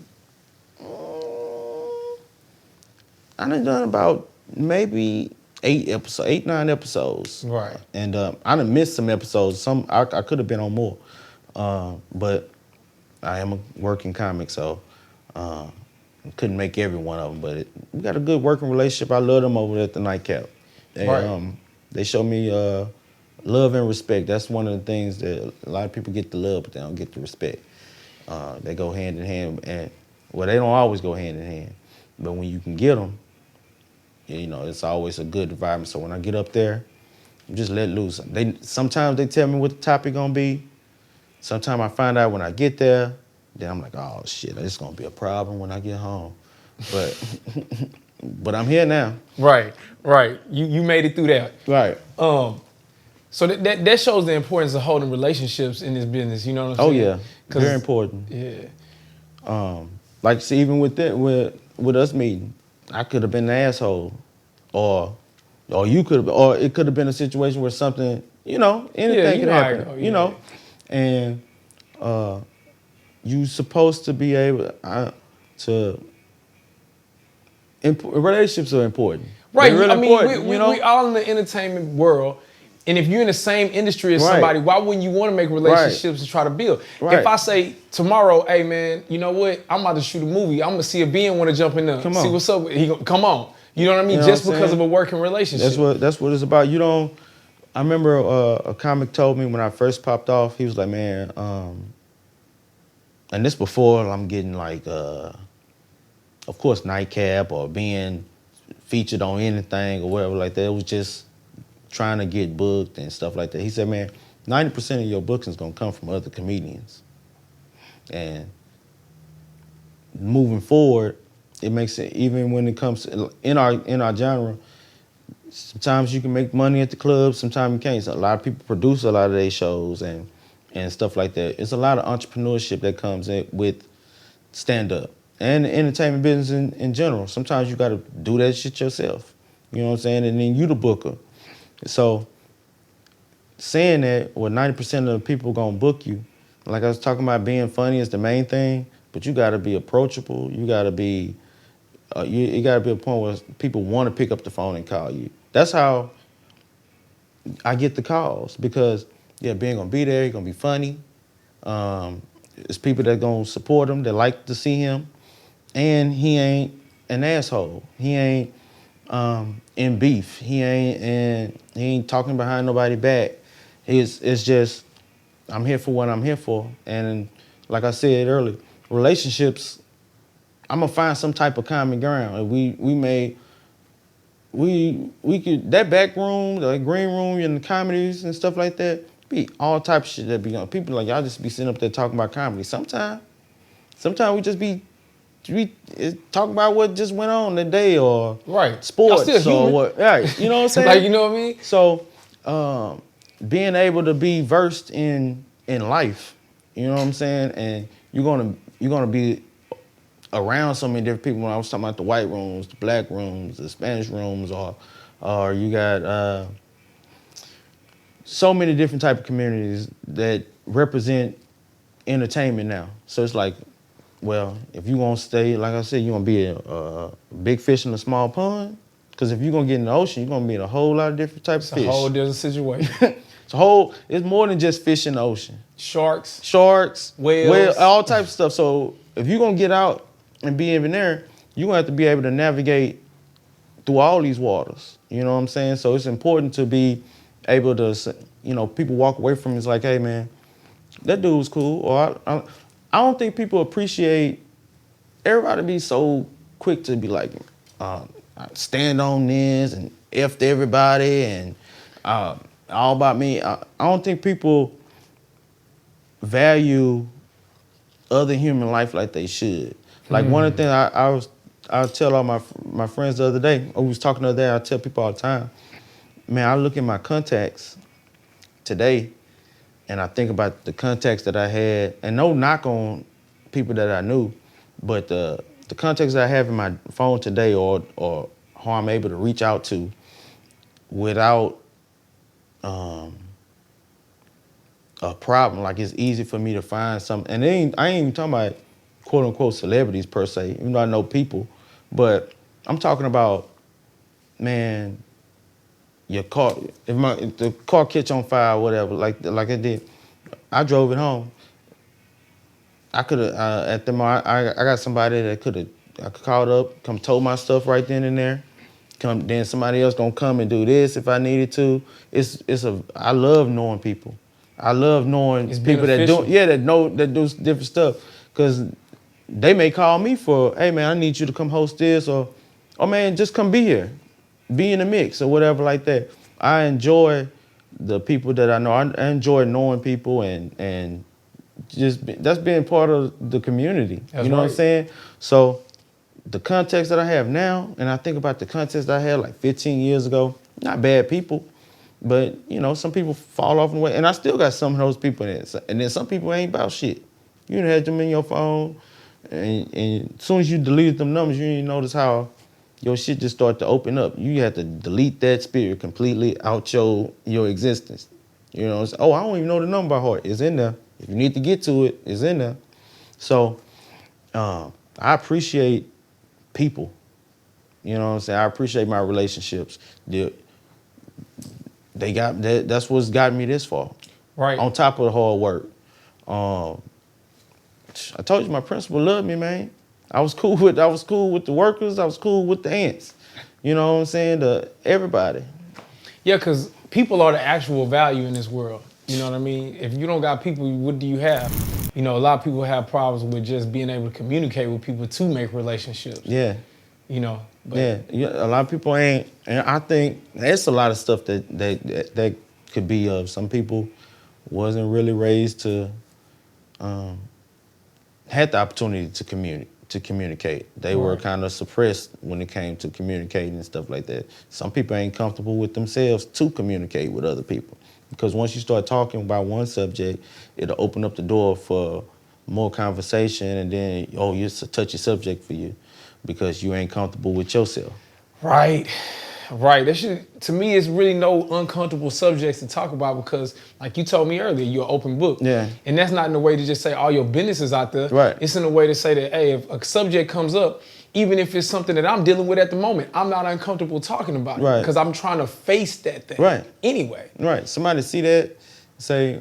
I done about maybe 8, 9 episodes. Right. And I done missed some episodes. Some I could have been on more, but I am a working comic, so couldn't make every one of them. But we got a good working relationship. I love them over at the Nightcap. Right. They show me love and respect. That's one of the things that a lot of people get the love, but they don't get the respect. They go hand in hand, and well, they don't always go hand in hand, but when you can get them, you know, it's always a good environment. So when I get up there, you just let loose. Sometimes they tell me what the topic gonna be. Sometimes I find out when I get there. Then I'm like, oh shit, it's gonna be a problem when I get home. But but I'm here now. Right. You made it through that. Right. So that shows the importance of holding relationships in this business. You know what I'm saying? Oh yeah, very important. Yeah. Like, see, even with that, with us meeting, I could have been an asshole, or you could have, or it could have been a situation where something, you know, anything could happen, you know, and you supposed to be able to. Relationships are important. Right. They're really important, we all in the entertainment world. And if you're in the same industry as somebody, why wouldn't you want to make relationships and try to build? Right. If I say tomorrow, hey man, you know what? I'm about to shoot a movie. I'm gonna see if Ben want to jump in there. Come on. See what's up. Come on. You know what I mean? You know Just what I'm because saying? of a working relationship. That's what it's about. You don't. I remember a comic told me when I first popped off. He was like, man, and this before I'm getting like, of course, Nightcap or being featured on anything or whatever like that. It was just trying to get booked and stuff like that. He said, man, 90% of your booking is gonna come from other comedians. And moving forward, it makes it, even when it comes to, in our genre, sometimes you can make money at the club, sometimes you can't. So a lot of people produce a lot of their shows and stuff like that. It's a lot of entrepreneurship that comes in with stand-up and the entertainment business in general. Sometimes you gotta do that shit yourself. You know what I'm saying? And then you the booker. So saying that, well, 90% of the people gonna book you, like I was talking about, being funny is the main thing, but you gotta be approachable. You gotta be, you gotta be a point where people wanna pick up the phone and call you. That's how I get the calls, because Ben gonna be there, he gonna be funny. It's people that gonna support him, that like to see him, and he ain't an asshole. He ain't in beef. He ain't talking behind nobody's back. It's just, I'm here for what I'm here for. And like I said earlier, relationships, I'm gonna find some type of common ground. We could, that back room, the green room in the comedies and stuff like that, be all type of shit that be on. People like, y'all just be sitting up there talking about comedy. Sometimes we just be talk about what just went on today, or sports, or what, right? You know what I'm saying? Like, you know what I mean? So being able to be versed in in life. You know what I'm saying? And you're gonna be around so many different people. When I was talking about the white rooms, the black rooms, the Spanish rooms, or you got so many different type of communities that represent entertainment now. So it's like, well, if you want to stay, like I said, you want to be a big fish in a small pond. Because if you're going to get in the ocean, you're going to be in a whole lot of different types of fish. It's a whole different situation. It's more than just fish in the ocean. Sharks, whales, all types of stuff. So if you're going to get out and be in there, you're going to have to be able to navigate through all these waters. You know what I'm saying? So it's important to be able to, people walk away from it, it's like, hey, man, that dude was cool. Or I don't think people appreciate, everybody be so quick to be like, stand on this and F to everybody and all about me. I don't think people value other human life like they should. Like one of the things I tell all my friends the other day, I was talking the other day, I tell people all the time, man, I look at my contacts today and I think about the contacts that I had, and no knock on people that I knew, but the contacts that I have in my phone today or how I'm able to reach out to without a problem. Like, it's easy for me to find something. And I ain't even talking about quote unquote celebrities per se, even though I know people, but I'm talking about, man, your car, if the car catch on fire or whatever, like it did, I drove it home. I could have, at the moment, I got somebody that I could call up, come tow my stuff right then and there. Then somebody else gonna come and do this if I needed to. I love knowing people. I love knowing people that do different stuff. Cause they may call me for, hey man, I need you to come host this, or man, just come be here. Be in the mix or whatever like that. I enjoy the people that I know. I enjoy knowing people and just that's being part of the community. That's you know right. what I'm saying? So the context that I have now, and I think about the context that I had like 15 years ago, not bad people, but some people fall off in the way, and I still got some of those people in it. And then some people ain't about shit. You done had them in your phone, and as soon as you deleted them numbers, you didn't notice how your shit just started to open up. You have to delete that spirit completely out your existence. I don't even know the number by heart. It's in there. If you need to get to it, it's in there. So I appreciate people. You know what I'm saying? I appreciate my relationships. That's what's gotten me this far. Right. On top of the hard work. I told you my principal loved me, man. I was cool with the workers. I was cool with the ants. You know what I'm saying? Everybody. Yeah, because people are the actual value in this world. You know what I mean? If you don't got people, what do you have? A lot of people have problems with just being able to communicate with people to make relationships. Yeah. But a lot of people ain't, and I think there's a lot of stuff that could be of. Some people wasn't really raised to, had the opportunity to communicate. They were kind of suppressed when it came to communicating and stuff like that. Some people ain't comfortable with themselves to communicate with other people. Because once you start talking about one subject, it'll open up the door for more conversation, and then, it's a touchy subject for you because you ain't comfortable with yourself. Right. To me, it's really no uncomfortable subjects to talk about because, like you told me earlier, you're an open book. Yeah. And that's not in a way to just say all your business is out there. Right. It's in a way to say that, hey, if a subject comes up, even if it's something that I'm dealing with at the moment, I'm not uncomfortable talking about it because I'm trying to face that thing. Right. Anyway. Right. Somebody see that, say,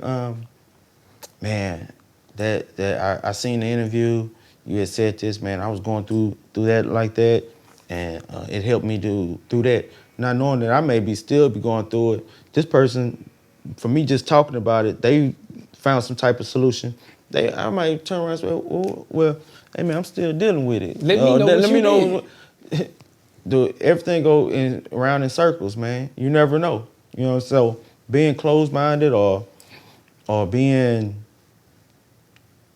man, that I seen the interview. You had said this, man. I was going through that like that, and it helped me through that. Not knowing that I may still be going through it. This person, for me just talking about it, they found some type of solution. I might turn around and say, well, hey man, I'm still dealing with it. Let me know. Everything go around in circles, man. You never know. So being closed-minded or being,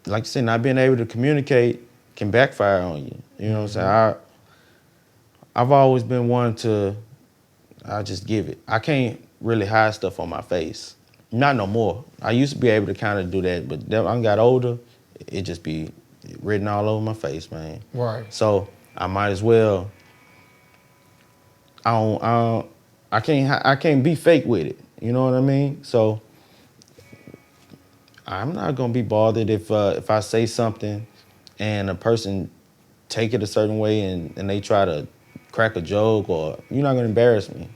like you said, not being able to communicate can backfire on you. You know what I'm saying? I've always been one to, I just give it. I can't really hide stuff on my face. Not no more. I used to be able to kind of do that, but then I got older, it just be written all over my face, man. Right. So I might as well. I can't be fake with it. You know what I mean? So I'm not gonna be bothered if I say something and a person take it a certain way and they try to crack a joke, or you're not gonna embarrass me.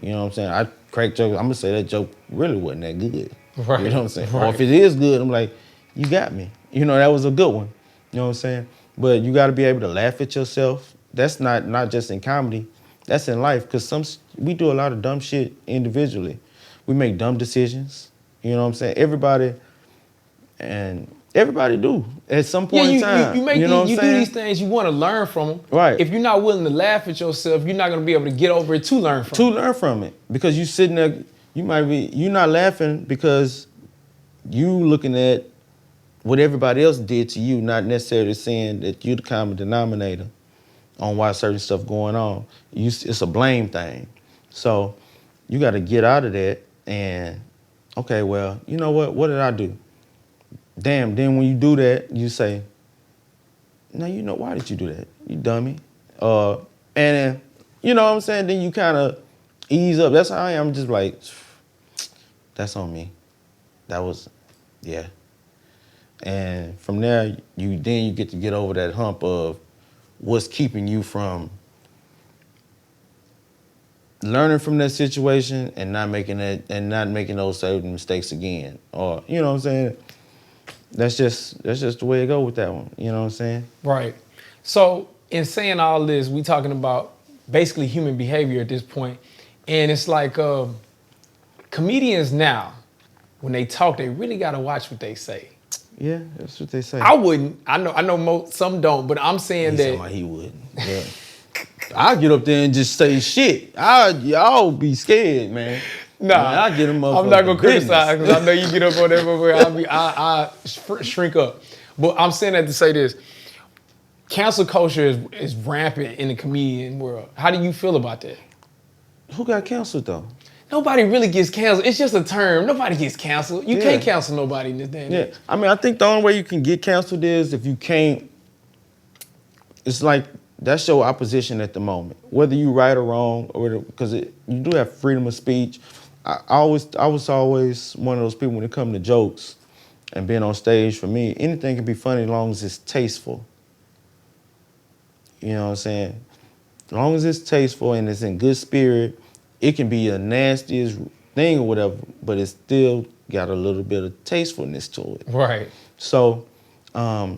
You know what I'm saying? I crack jokes, I'm gonna say that joke really wasn't that good. Right. You know what I'm saying? Right. Or if it is good, I'm like, you got me. You know, that was a good one. You know what I'm saying? But you gotta be able to laugh at yourself. That's not just in comedy, that's in life, because we do a lot of dumb shit individually. We make dumb decisions. You know what I'm saying? Everybody do at some point in time. You do these things, you want to learn from them. Right. If you're not willing to laugh at yourself, you're not going to be able to get over it to learn from it. To learn from it. Because you sitting there, you're not laughing because you looking at what everybody else did to you, not necessarily saying that you're the common denominator on why certain stuff going on. It's a blame thing. So you got to get out of that and, okay, well, you know what did I do? Damn, then when you do that, you say, now you know, why did you do that? You dummy. And you know what I'm saying? Then you kind of ease up. That's how I am. I'm just like, that's on me. That was, yeah. And from there, you get to get over that hump of what's keeping you from learning from that situation and not making those certain mistakes again. Or, you know what I'm saying? That's just the way it go with that one. You know what I'm saying? Right. So in saying all this, we talking about basically human behavior at this point. And it's like comedians now, when they talk, they really got to watch what they say. Yeah, that's what they say. I wouldn't. I know some don't, but I'm saying that. Like he wouldn't. Yeah. I'll get up there and just say shit. Y'all be scared, man. Nah, I'll get them up. I'm not gonna criticize because I know you get up on that, I shrink up. But I'm saying that to say this: cancel culture is rampant in the comedian world. How do you feel about that? Who got canceled though? Nobody really gets canceled. It's just a term. Nobody gets canceled. You can't cancel nobody in this day. Yeah, I mean, I think the only way you can get canceled is if you can't. It's like that's your opposition at the moment, whether you right or wrong, or because you do have freedom of speech. I was always one of those people when it comes to jokes and being on stage. For me, anything can be funny as long as it's tasteful. You know what I'm saying? As long as it's tasteful and it's in good spirit, it can be a nastiest thing or whatever, but it still got a little bit of tastefulness to it. Right. So, at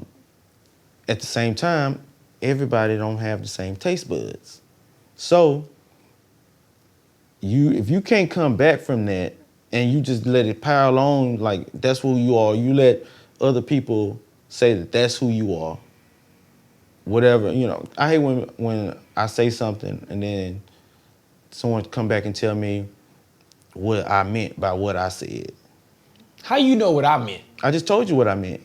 the same time, everybody don't have the same taste buds. So, if you can't come back from that and you just let it pile on like that's who you are, you let other people say that that's who you are, whatever, you know. I hate when I say something and then someone come back and tell me what I meant by what I said. How you know what I meant? I just told you what I meant.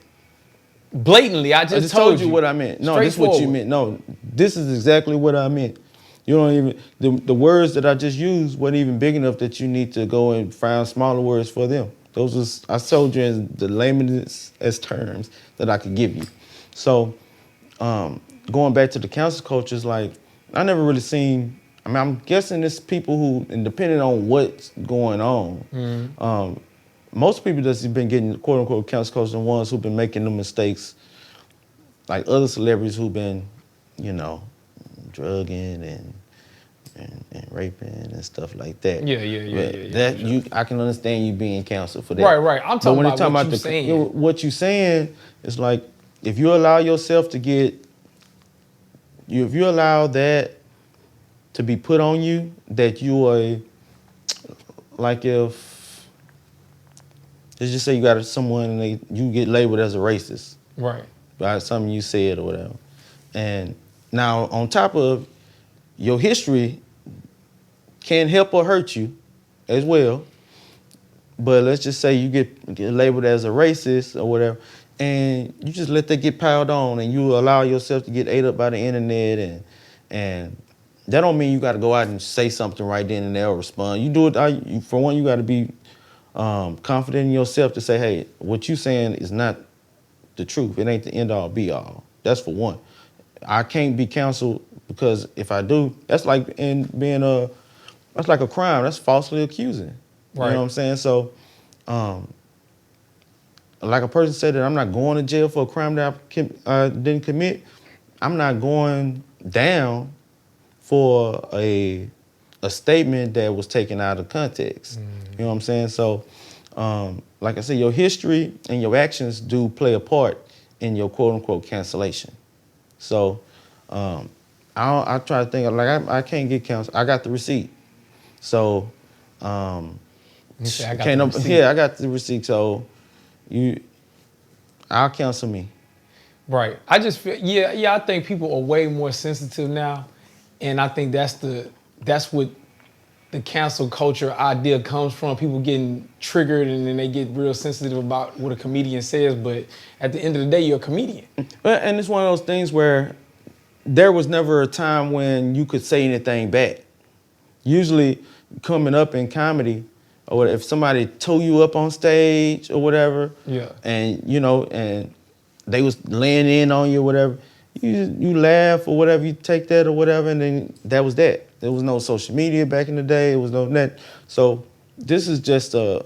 Blatantly, I just told you what I meant. No, this is what you meant. No, this is exactly what I meant. You don't even, the words that I just used weren't even big enough that you need to go and find smaller words for them. Those was, I told you in the layman's as terms that I could give you. So, going back to the cancel culture, is like, I never really seen, I mean, I'm guessing it's people who, and depending on what's going on, most people that's been getting quote unquote cancel culture are the ones who've been making the mistakes, like other celebrities who've been, you know, drugging and raping and stuff like that. Yeah. I can understand you being canceled for that. Right. I'm talking about what you're saying. What you're saying is like, if you allow yourself to if you allow that to be put on you, that you are, like if, let's just say you got someone and you get labeled as a racist. Right. By something you said or whatever. And now, on top of your history can help or hurt you as well, but let's just say you get labeled as a racist or whatever, and you just let that get piled on and you allow yourself to get ate up by the internet, and that don't mean you got to go out and say something right then and there or respond. You do it, for one, you got to be confident in yourself to say, hey, what you saying is not the truth. It ain't the end all be all. That's for one. I can't be counseled because if I do, that's like that's like a crime. That's falsely accusing. Right. You know what I'm saying? So, like a person said that I'm not going to jail for a crime that I didn't commit. I'm not going down for a statement that was taken out of context. You know what I'm saying? So, like I said, your history and your actions do play a part in your quote unquote cancellation. So, I try to think of, like, I can't get canceled. I got the receipt. So, You say, I got the receipt. yeah, I got the receipt. So, I'll cancel me. Right. I just feel, I think people are way more sensitive now, and I think that's what the cancel culture idea comes from. People getting triggered and then they get real sensitive about what a comedian says, but at the end of the day, you're a comedian. And it's one of those things where there was never a time when you could say anything bad. Usually, coming up in comedy, or if somebody tore you up on stage or whatever, and and they was laying in on you or whatever, you laugh or whatever, you take that or whatever, and then that was that. There was no social media back in the day. It was no net. So this is just a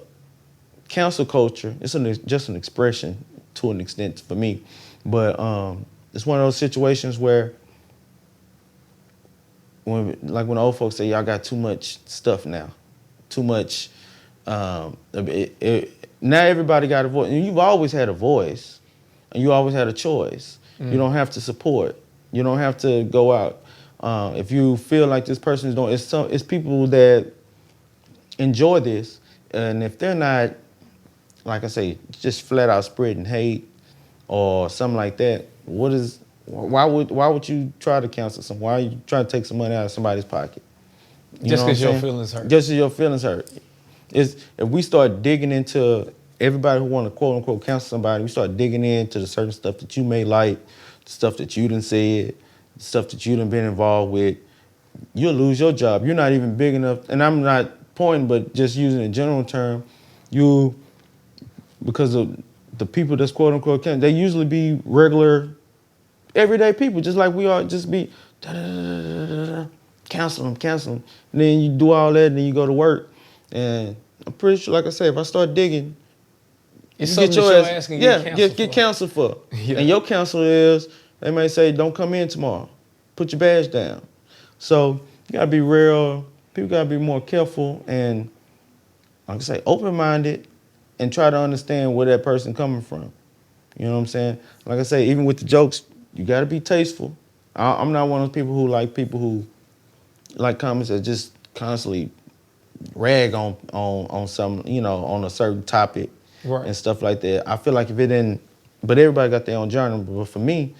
cancel culture. It's just an expression to an extent for me, but it's one of those situations where when old folks say, y'all got too much stuff now, too much. Now everybody got a voice, and you've always had a voice, and you always had a choice. You don't have to support. You don't have to go out. If you feel like this person is doing, it's people that enjoy this, and if they're not, like I say, just flat out spreading hate or something like that, why would you try to cancel someone? Why are you trying to take some money out of somebody's pocket? Just because your feelings hurt. Just because your feelings hurt. If we start digging into everybody who want to quote unquote cancel somebody, we start digging into the certain stuff that you may like, the stuff that you done said, the stuff that you done been involved with, you'll lose your job. You're not even big enough, and I'm not pointing, but just using a general term, because of the people that's quote unquote cancel, they usually be regular, everyday people, just like we are, just be cancel them. And then you do all that, and then you go to work. And I'm pretty sure, like I said, if I start digging, it's something that your ass can get canceled for. Yeah. And your counsel is, they may say, don't come in tomorrow. Put your badge down. So you gotta be real, people gotta be more careful and, like I say, open-minded and try to understand where that person coming from. You know what I'm saying? Like I say, even with the jokes, you gotta be tasteful. I'm not one of those people who like comments that just constantly rag on some, on a certain topic and stuff like that. I feel like if it didn't, but everybody got their own journey. But for me,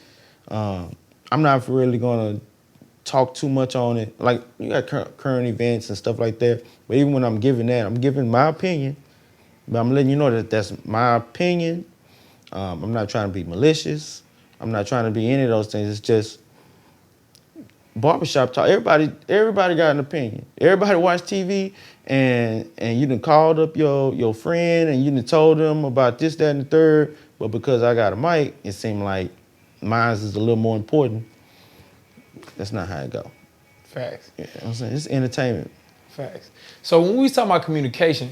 I'm not really gonna talk too much on it. Like, you got current events and stuff like that. But even when I'm giving that, I'm giving my opinion, but I'm letting you know that that's my opinion. I'm not trying to be malicious. I'm not trying to be any of those things. It's just barbershop talk. Everybody got an opinion. Everybody watch TV, and you done called up your friend and you done told them about this, that, and the third. But because I got a mic, it seemed like mine is a little more important. That's not how it go. Facts. You know what I'm saying? It's entertainment. Facts. So when we talk about communication,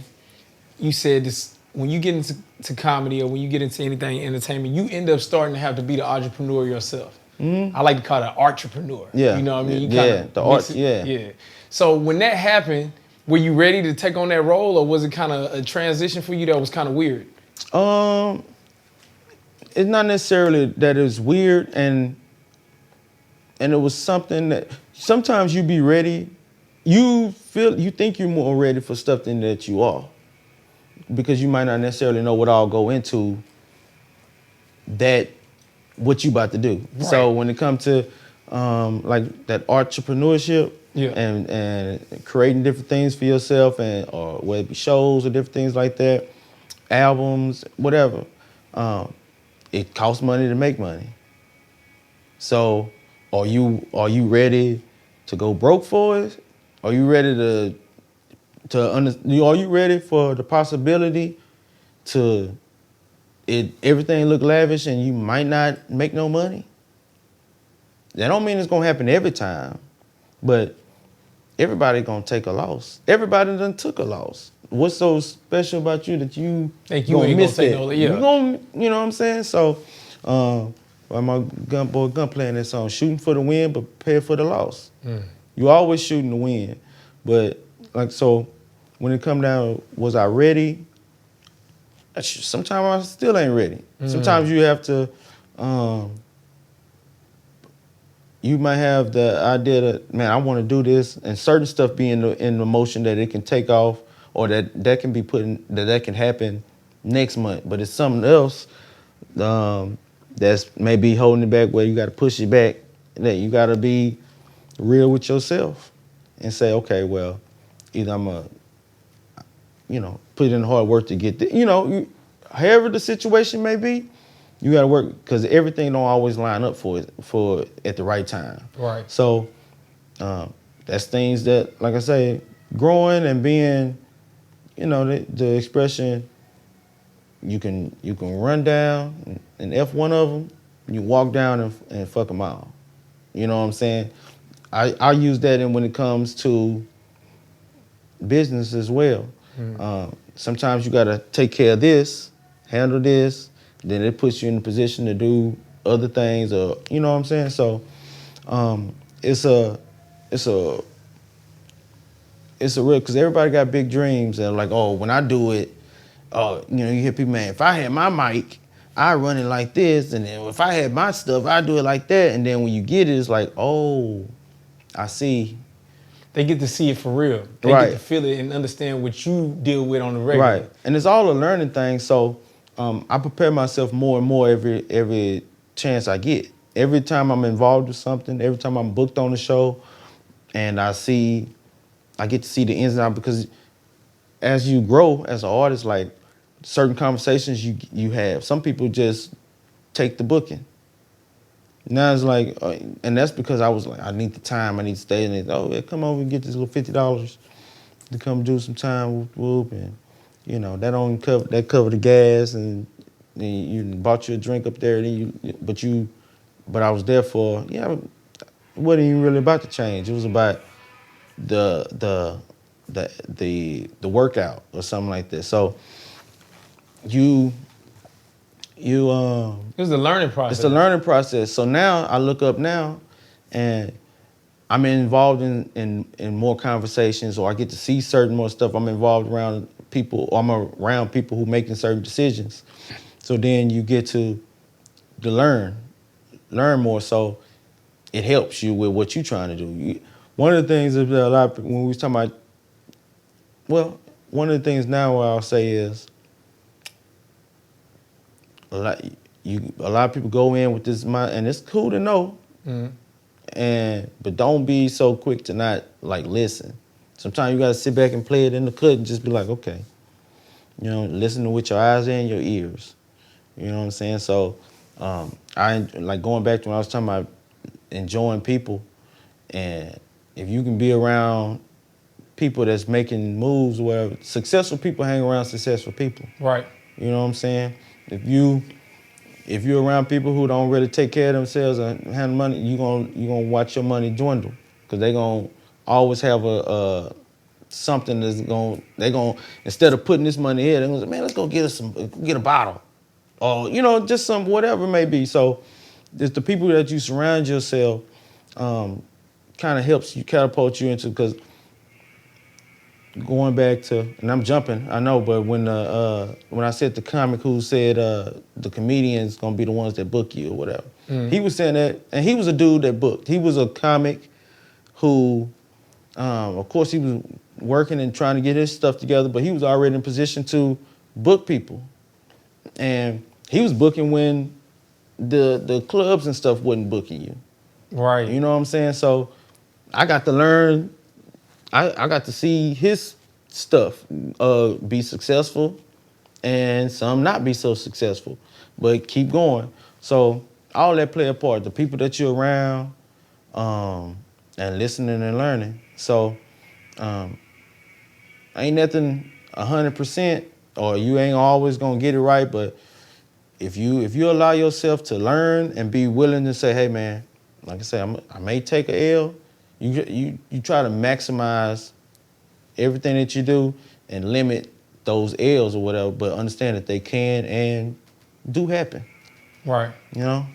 you said this, when you get into comedy or when you get into anything entertainment, you end up starting to have to be the entrepreneur yourself. I like to call it entrepreneur. Yeah. You know what I mean? Yeah. So when that happened, were you ready to take on that role, or was it kind of a transition for you that was kind of weird? It's not necessarily that it was weird, and it was something that sometimes you be ready. You think you're more ready for stuff than that you are, because you might not necessarily know what all go into that, what you about to do. Right. So when it comes to like that entrepreneurship and creating different things for yourself, or whether it be shows or different things like that, albums, whatever, it costs money to make money. So are you ready to go broke for it? Are you ready to Are you ready for the possibility to everything look lavish and you might not make no money? That don't mean it's gonna happen every time, but everybody gonna take a loss. Everybody done took a loss. What's so special about you that you Think you gonna ain't miss gonna take that? no, yeah. You gonna, you know what I'm saying? So, like my gun playing that song, shooting for the win, but prepare for the loss. You always shooting to win, but like so, when it come down, was I ready? Sometimes I still ain't ready. Sometimes you have to. You might have the idea that, man, I want to do this, and certain stuff be in the motion that it can take off, or that can be put in, that can happen next month. But it's something else that's maybe holding it back, where you got to push it back. That you got to be real with yourself and say, okay, well, either I'm a, put in the hard work to get however the situation may be. You got to work, because everything don't always line up for at the right time. Right. So that's things that, like I say, growing and being, the expression, you can run down and F one of them, you walk down and fuck them all. You know what I'm saying? I use that when it comes to business as well. Sometimes you got to take care of this, handle this, then it puts you in a position to do other things, or you know what I'm saying. So it's a real, because everybody got big dreams, and like, oh, when I do it, you hear people, man, if I had my mic, I run it like this, and then if I had my stuff, I do it like that, and then when you get it, it's like, oh, I see. They get to see it for real. They get to feel it and understand what you deal with on the regular. Right, and it's all a learning thing. So I prepare myself more and more every chance I get. Every time I'm involved with something, every time I'm booked on the show, and I get to see the ins and outs, because as you grow as an artist, like certain conversations you have, some people just take the booking. Now it's like, and that's because I was like, I need the time, I need to stay, and they, oh, yeah, come over and get this little $50 to come do some time, whoop, and that only cover the gas, and then you bought you a drink up there, and but I was there for, it wasn't even really about the change. It was about the workout or something like that. So it was the learning process. It's a learning process. So now I look up now, and I'm involved in more conversations, or I get to see certain more stuff. I'm involved around people, or I'm around people who making certain decisions. So then you get to learn more. So it helps you with what you're trying to do. One of the things that a lot of, when we was talking about, well, one of the things now what I'll say is, a lot of people go in with this mind, and it's cool to know, but don't be so quick to not listen. Sometimes you gotta sit back and play it in the cut and just be like, okay, listen to with your eyes and your ears. You know what I'm saying? So I like going back to when I was talking about enjoying people, and if you can be around people that's making moves, where successful people hang around successful people. Right. You know what I'm saying? If you're around people who don't really take care of themselves and handle money, you're gonna watch your money dwindle, because they're gonna always have something they're gonna instead of putting this money here, they're gonna say, man, let's go get a bottle, or just some whatever it may be. So it's the people that you surround yourself kind of helps you, catapult you into, because going back to, and I'm jumping, I know, but when I said the comic who said the comedian's gonna be the ones that book you or whatever, he was saying that, and he was a dude that booked. He was a comic who, of course, he was working and trying to get his stuff together, but he was already in position to book people, and he was booking when the clubs and stuff wasn't booking you. Right. You know what I'm saying? So I got to learn. I got to see his stuff be successful, and some not be so successful, but keep going. So all that play a part. The people that you're around, and listening and learning. So ain't nothing 100%, or you ain't always gonna get it right. But if you allow yourself to learn and be willing to say, hey man, like I said, I may take a L. You try to maximize everything that you do and limit those L's or whatever, but understand that they can and do happen. Right. You know?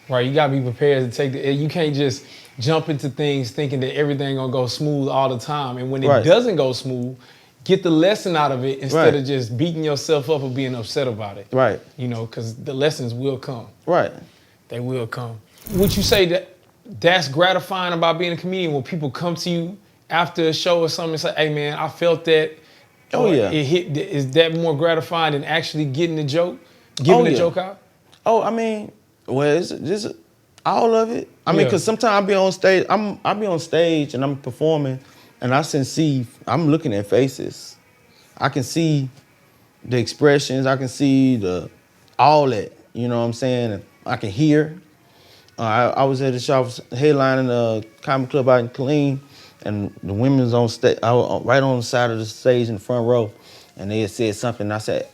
Right, you gotta be prepared to take the L. You can't just jump into things thinking that everything gonna go smooth all the time. And when it doesn't go smooth, get the lesson out of it instead of just beating yourself up or being upset about it. Right. You know, because the lessons will come. Right. They will come. Would you say that's gratifying about being a comedian when people come to you after a show or something and say, hey man, I felt that. Oh yeah. It hit. Is that more gratifying than actually getting the joke? Giving the joke out? Oh, I mean, well, it's just all of it. I mean, because sometimes I'll be on stage, I'll be on stage and I'm performing and I'm looking at faces. I can see the expressions, I can see all that, you know what I'm saying? I can hear. I was at the show, headlining a comedy club out in Killeen, and the women's on stage, right on the side of the stage in the front row, and they had said something, and I said,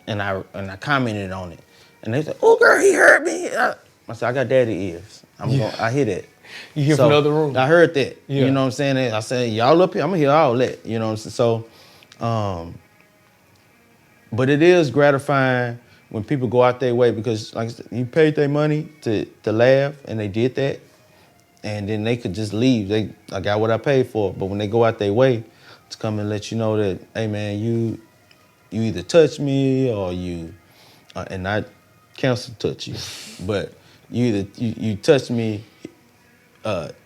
and I commented on it. And they said, oh girl, he heard me. I said, I got daddy ears. I hear that. You hear from the other room. I heard that. Yeah. You know what I'm saying? I said, y'all up here, I'm gonna hear all that. You know what I'm saying? So, but it is gratifying when people go out their way, because like I said, you paid their money to laugh, and they did that. And then they could just leave. I got what I paid for. But when they go out their way to come and let you know that, hey man, you either touch me or you, and not cancel touch you, but you touch me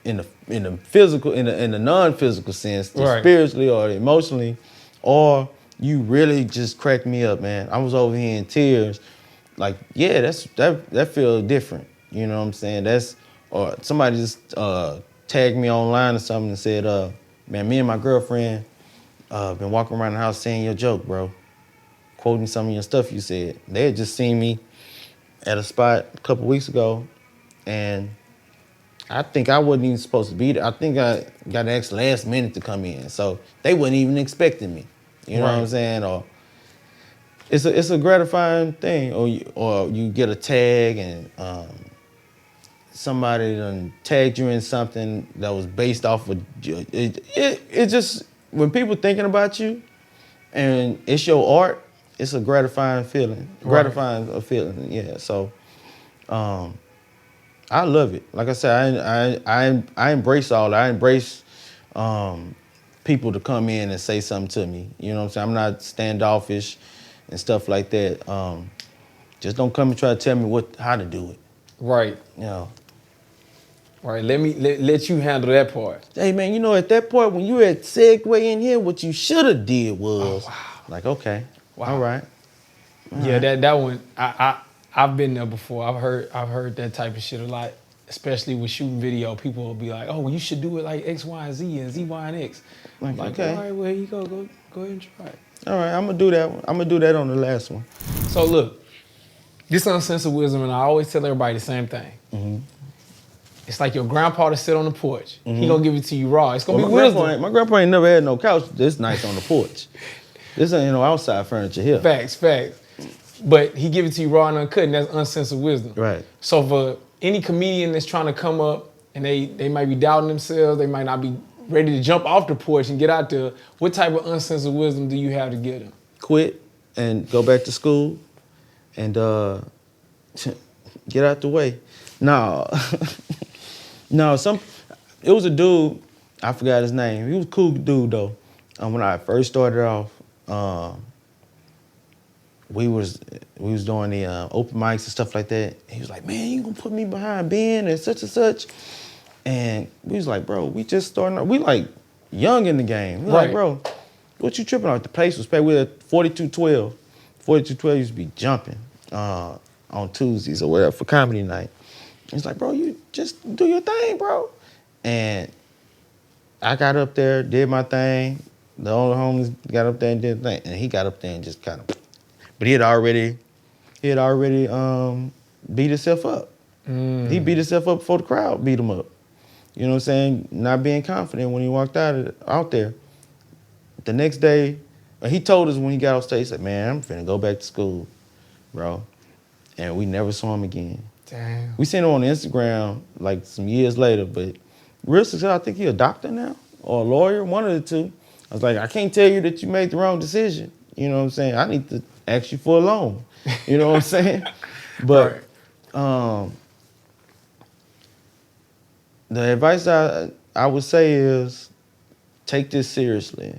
in the physical, in the non-physical sense, spiritually or emotionally, or you really just cracked me up, man. I was over here in tears. Like, yeah, that feels different. You know what I'm saying? Or somebody just tagged me online or something and said, man, me and my girlfriend been walking around the house saying your joke, bro. Quoting some of your stuff you said. They had just seen me at a spot a couple weeks ago, and I think I wasn't even supposed to be there. I think I got asked last minute to come in, so they wasn't even expecting me. You know what I'm saying? Or it's a gratifying thing. Or you get a tag and somebody done tagged you in something that was based off of it just, when people thinking about you and it's your art, it's a gratifying feeling. Gratifying feeling, yeah. So I love it. Like I said, I embrace all that. I embrace people to come in and say something to me. You know what I'm saying? I'm not standoffish and stuff like that. Just don't come and try to tell me how to do it. Right. You know. Right. Let you handle that part. Hey man, you know, at that point when you had segue in here, what you should have did was like, okay, all right. Yeah, that one, I've been there before. I've heard that type of shit a lot, especially with shooting video. People will be like, oh, well, you should do it like X, Y, and Z and Z, Y, and X. I'm like, okay. All right, well, here you go. Go ahead and try it. All right, I'm gonna do that one. I'm gonna do that on the last one. So look, this Uncensored Wisdom, and I always tell everybody the same thing. Mm-hmm. It's like your grandpa to sit on the porch. Mm-hmm. He gonna give it to you raw. It's gonna be wisdom. My grandpa ain't never had no couch this nice on the porch. This ain't no outside furniture here. Facts. But he give it to you raw and uncut, and that's uncensored wisdom. Right. So for any comedian that's trying to come up and they might be doubting themselves, they might not be ready to jump off the porch and get out there, what type of uncensored wisdom do you have to give them? Quit and go back to school and get out the way. No. It was a dude, I forgot his name. He was a cool dude though. When I first started off, we was doing the open mics and stuff like that. He was like, man, you gonna put me behind Ben and such. And we was like, bro, we just starting out. We like young in the game. We like, bro, what you tripping off? The place was paid. We had 4212. 4212 used to be jumping on Tuesdays or whatever for comedy night. He's like, bro, you just do your thing, bro. And I got up there, did my thing. The older homies got up there and did the thing. And he got up there and just kind of, but he had already beat himself up. He beat himself up before the crowd beat him up. You know what I'm saying? Not being confident when he walked out there. the next day, he told us when he got off stage, he said, man, I'm finna go back to school, bro. And we never saw him again. Damn. We seen him on Instagram like some years later, but real success, I think he a doctor now or a lawyer, one of the two. I was like, I can't tell you that you made the wrong decision. You know what I'm saying? I need to ask you for a loan. You know what I'm saying? But the advice I would say is take this seriously.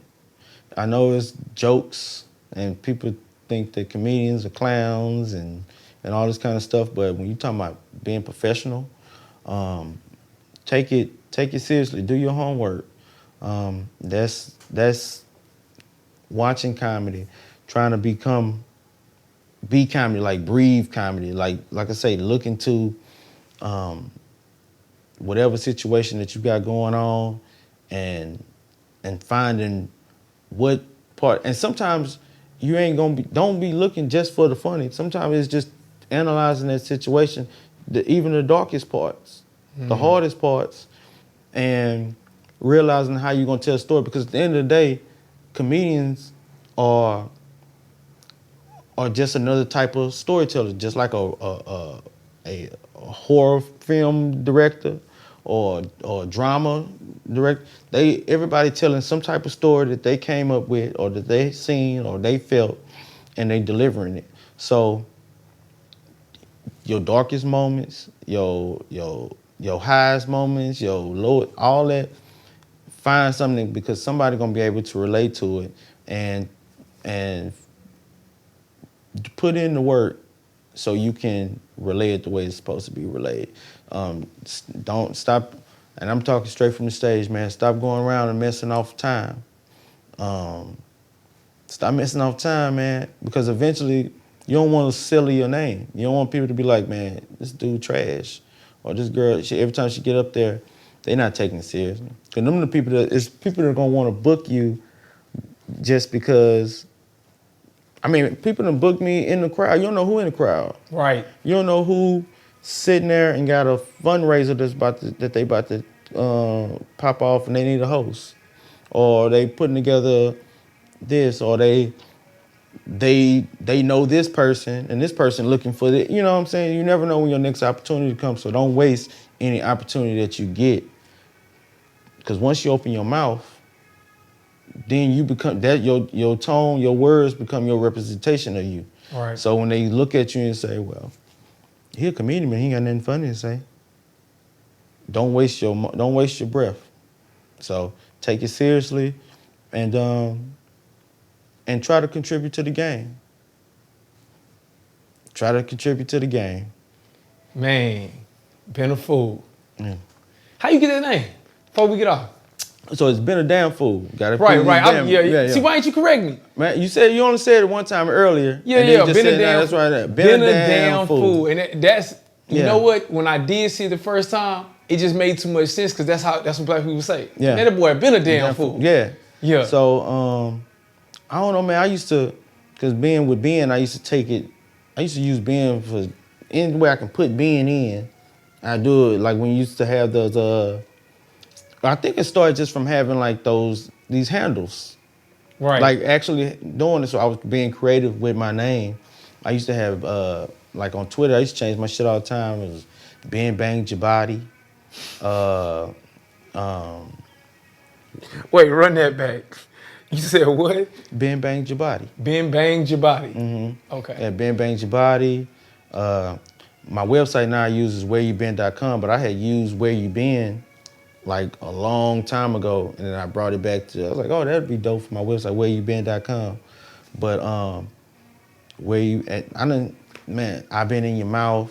I know it's jokes and people think that comedians are clowns and all this kind of stuff, but when you're talking about being professional, take it seriously. Do your homework. That's watching comedy, trying to be comedy, like breathe comedy. Like I say, look into whatever situation that you got going on and finding what part. And sometimes you ain't gonna don't be looking just for the funny. Sometimes it's just analyzing that situation, even the darkest parts, the hardest parts, and realizing how you're gonna tell a story. Because at the end of the day, comedians are just another type of storyteller, just like a horror film director or drama director. Everybody telling some type of story that they came up with or that they seen or they felt, and they delivering it. So your darkest moments, your highest moments, your low, all that, find something, because somebody's gonna be able to relate to it and put in the work so you can relay it the way it's supposed to be relayed. Don't stop, and I'm talking straight from the stage, man. Stop going around and messing off time. Stop messing off time, man, because eventually you don't want to silly your name. You don't want people to be like, man, this dude trash, or this girl, every time she get up there, they're not taking it seriously. Because them are the people that are gonna want to book you just because. I mean, people done booked me in the crowd. You don't know who in the crowd. Right. You don't know who sitting there and got a fundraiser that they about to pop off and they need a host, or they putting together this, or they know this person and this person looking for it. You know what I'm saying? You never know when your next opportunity comes, so don't waste any opportunity that you get. Because once you open your mouth, then you become that your tone, your words become your representation of you. Right. So when they look at you and say, well, he a comedian, man, he ain't got nothing funny to say. Don't waste your breath. So take it seriously and try to contribute to the game. Try to contribute to the game. Man, Benadamnfool. Yeah. How you get that name? Before we get off. So it's Benadamnfool. Got it. Right. Yeah. See, why ain't you correct me? Man, you only said it one time earlier. Yeah. That's right. Benadamnfool. And that's you know what? When I did see it the first time, it just made too much sense because that's what black people say. Yeah. That boy Benadamnfool. Yeah. Yeah. So I don't know, man. I used to, because being with Ben, I used to use Ben for any way I can put Ben in. I do it like when you used to have those. I think it started just from having like these handles. Right. Like actually doing it, so I was being creative with my name. I used to have, like on Twitter, I used to change my shit all the time. It was Ben Bang Jabati. Wait, run that back. You said what? Ben Bang Jabati. Ben Bang Jabati. Mm-hmm. Okay. Yeah, Ben Bang Jabati. My website now I use is whereyouBeen.com, but I had used Where You Been like a long time ago, and then I brought it back to, I was like, oh, that'd be dope for my website, whereyouBeen.com. But I've been in your mouth.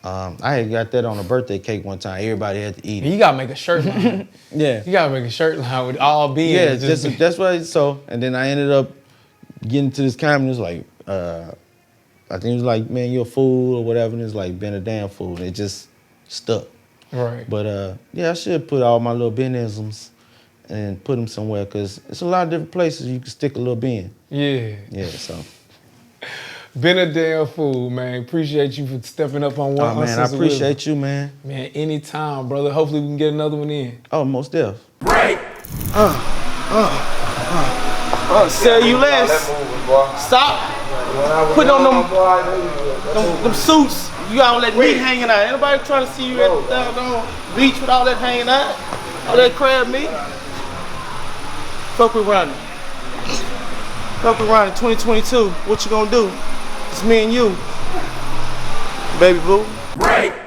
I had got that on a birthday cake one time. Everybody had to eat it. You gotta make a shirt line. Yeah. You gotta make a shirt line with all being. Yeah, that's what. So, and then I ended up getting to this comedy. It was like, I think it was like, man, you're a fool or whatever. And it was like, been a damn fool. And it just stuck. Right. But yeah, I should put all my little Ben-isms and put them somewhere, because it's a lot of different places you can stick a little Ben. Yeah. Yeah, so. Benadamnfool, man. Appreciate you for stepping up on one. Oh, man, I appreciate you, man. Man, anytime, brother. Hopefully we can get another one in. Oh, most def. Right. Say you less. Stop putting on them suits. You got all that meat hanging out. Anybody trying to see you at the down beach with all that hanging out? All that crab meat? Fuck with Ronnie. Fuck with Ronnie 2022. What you gonna do? It's me and you. Baby boo. Break.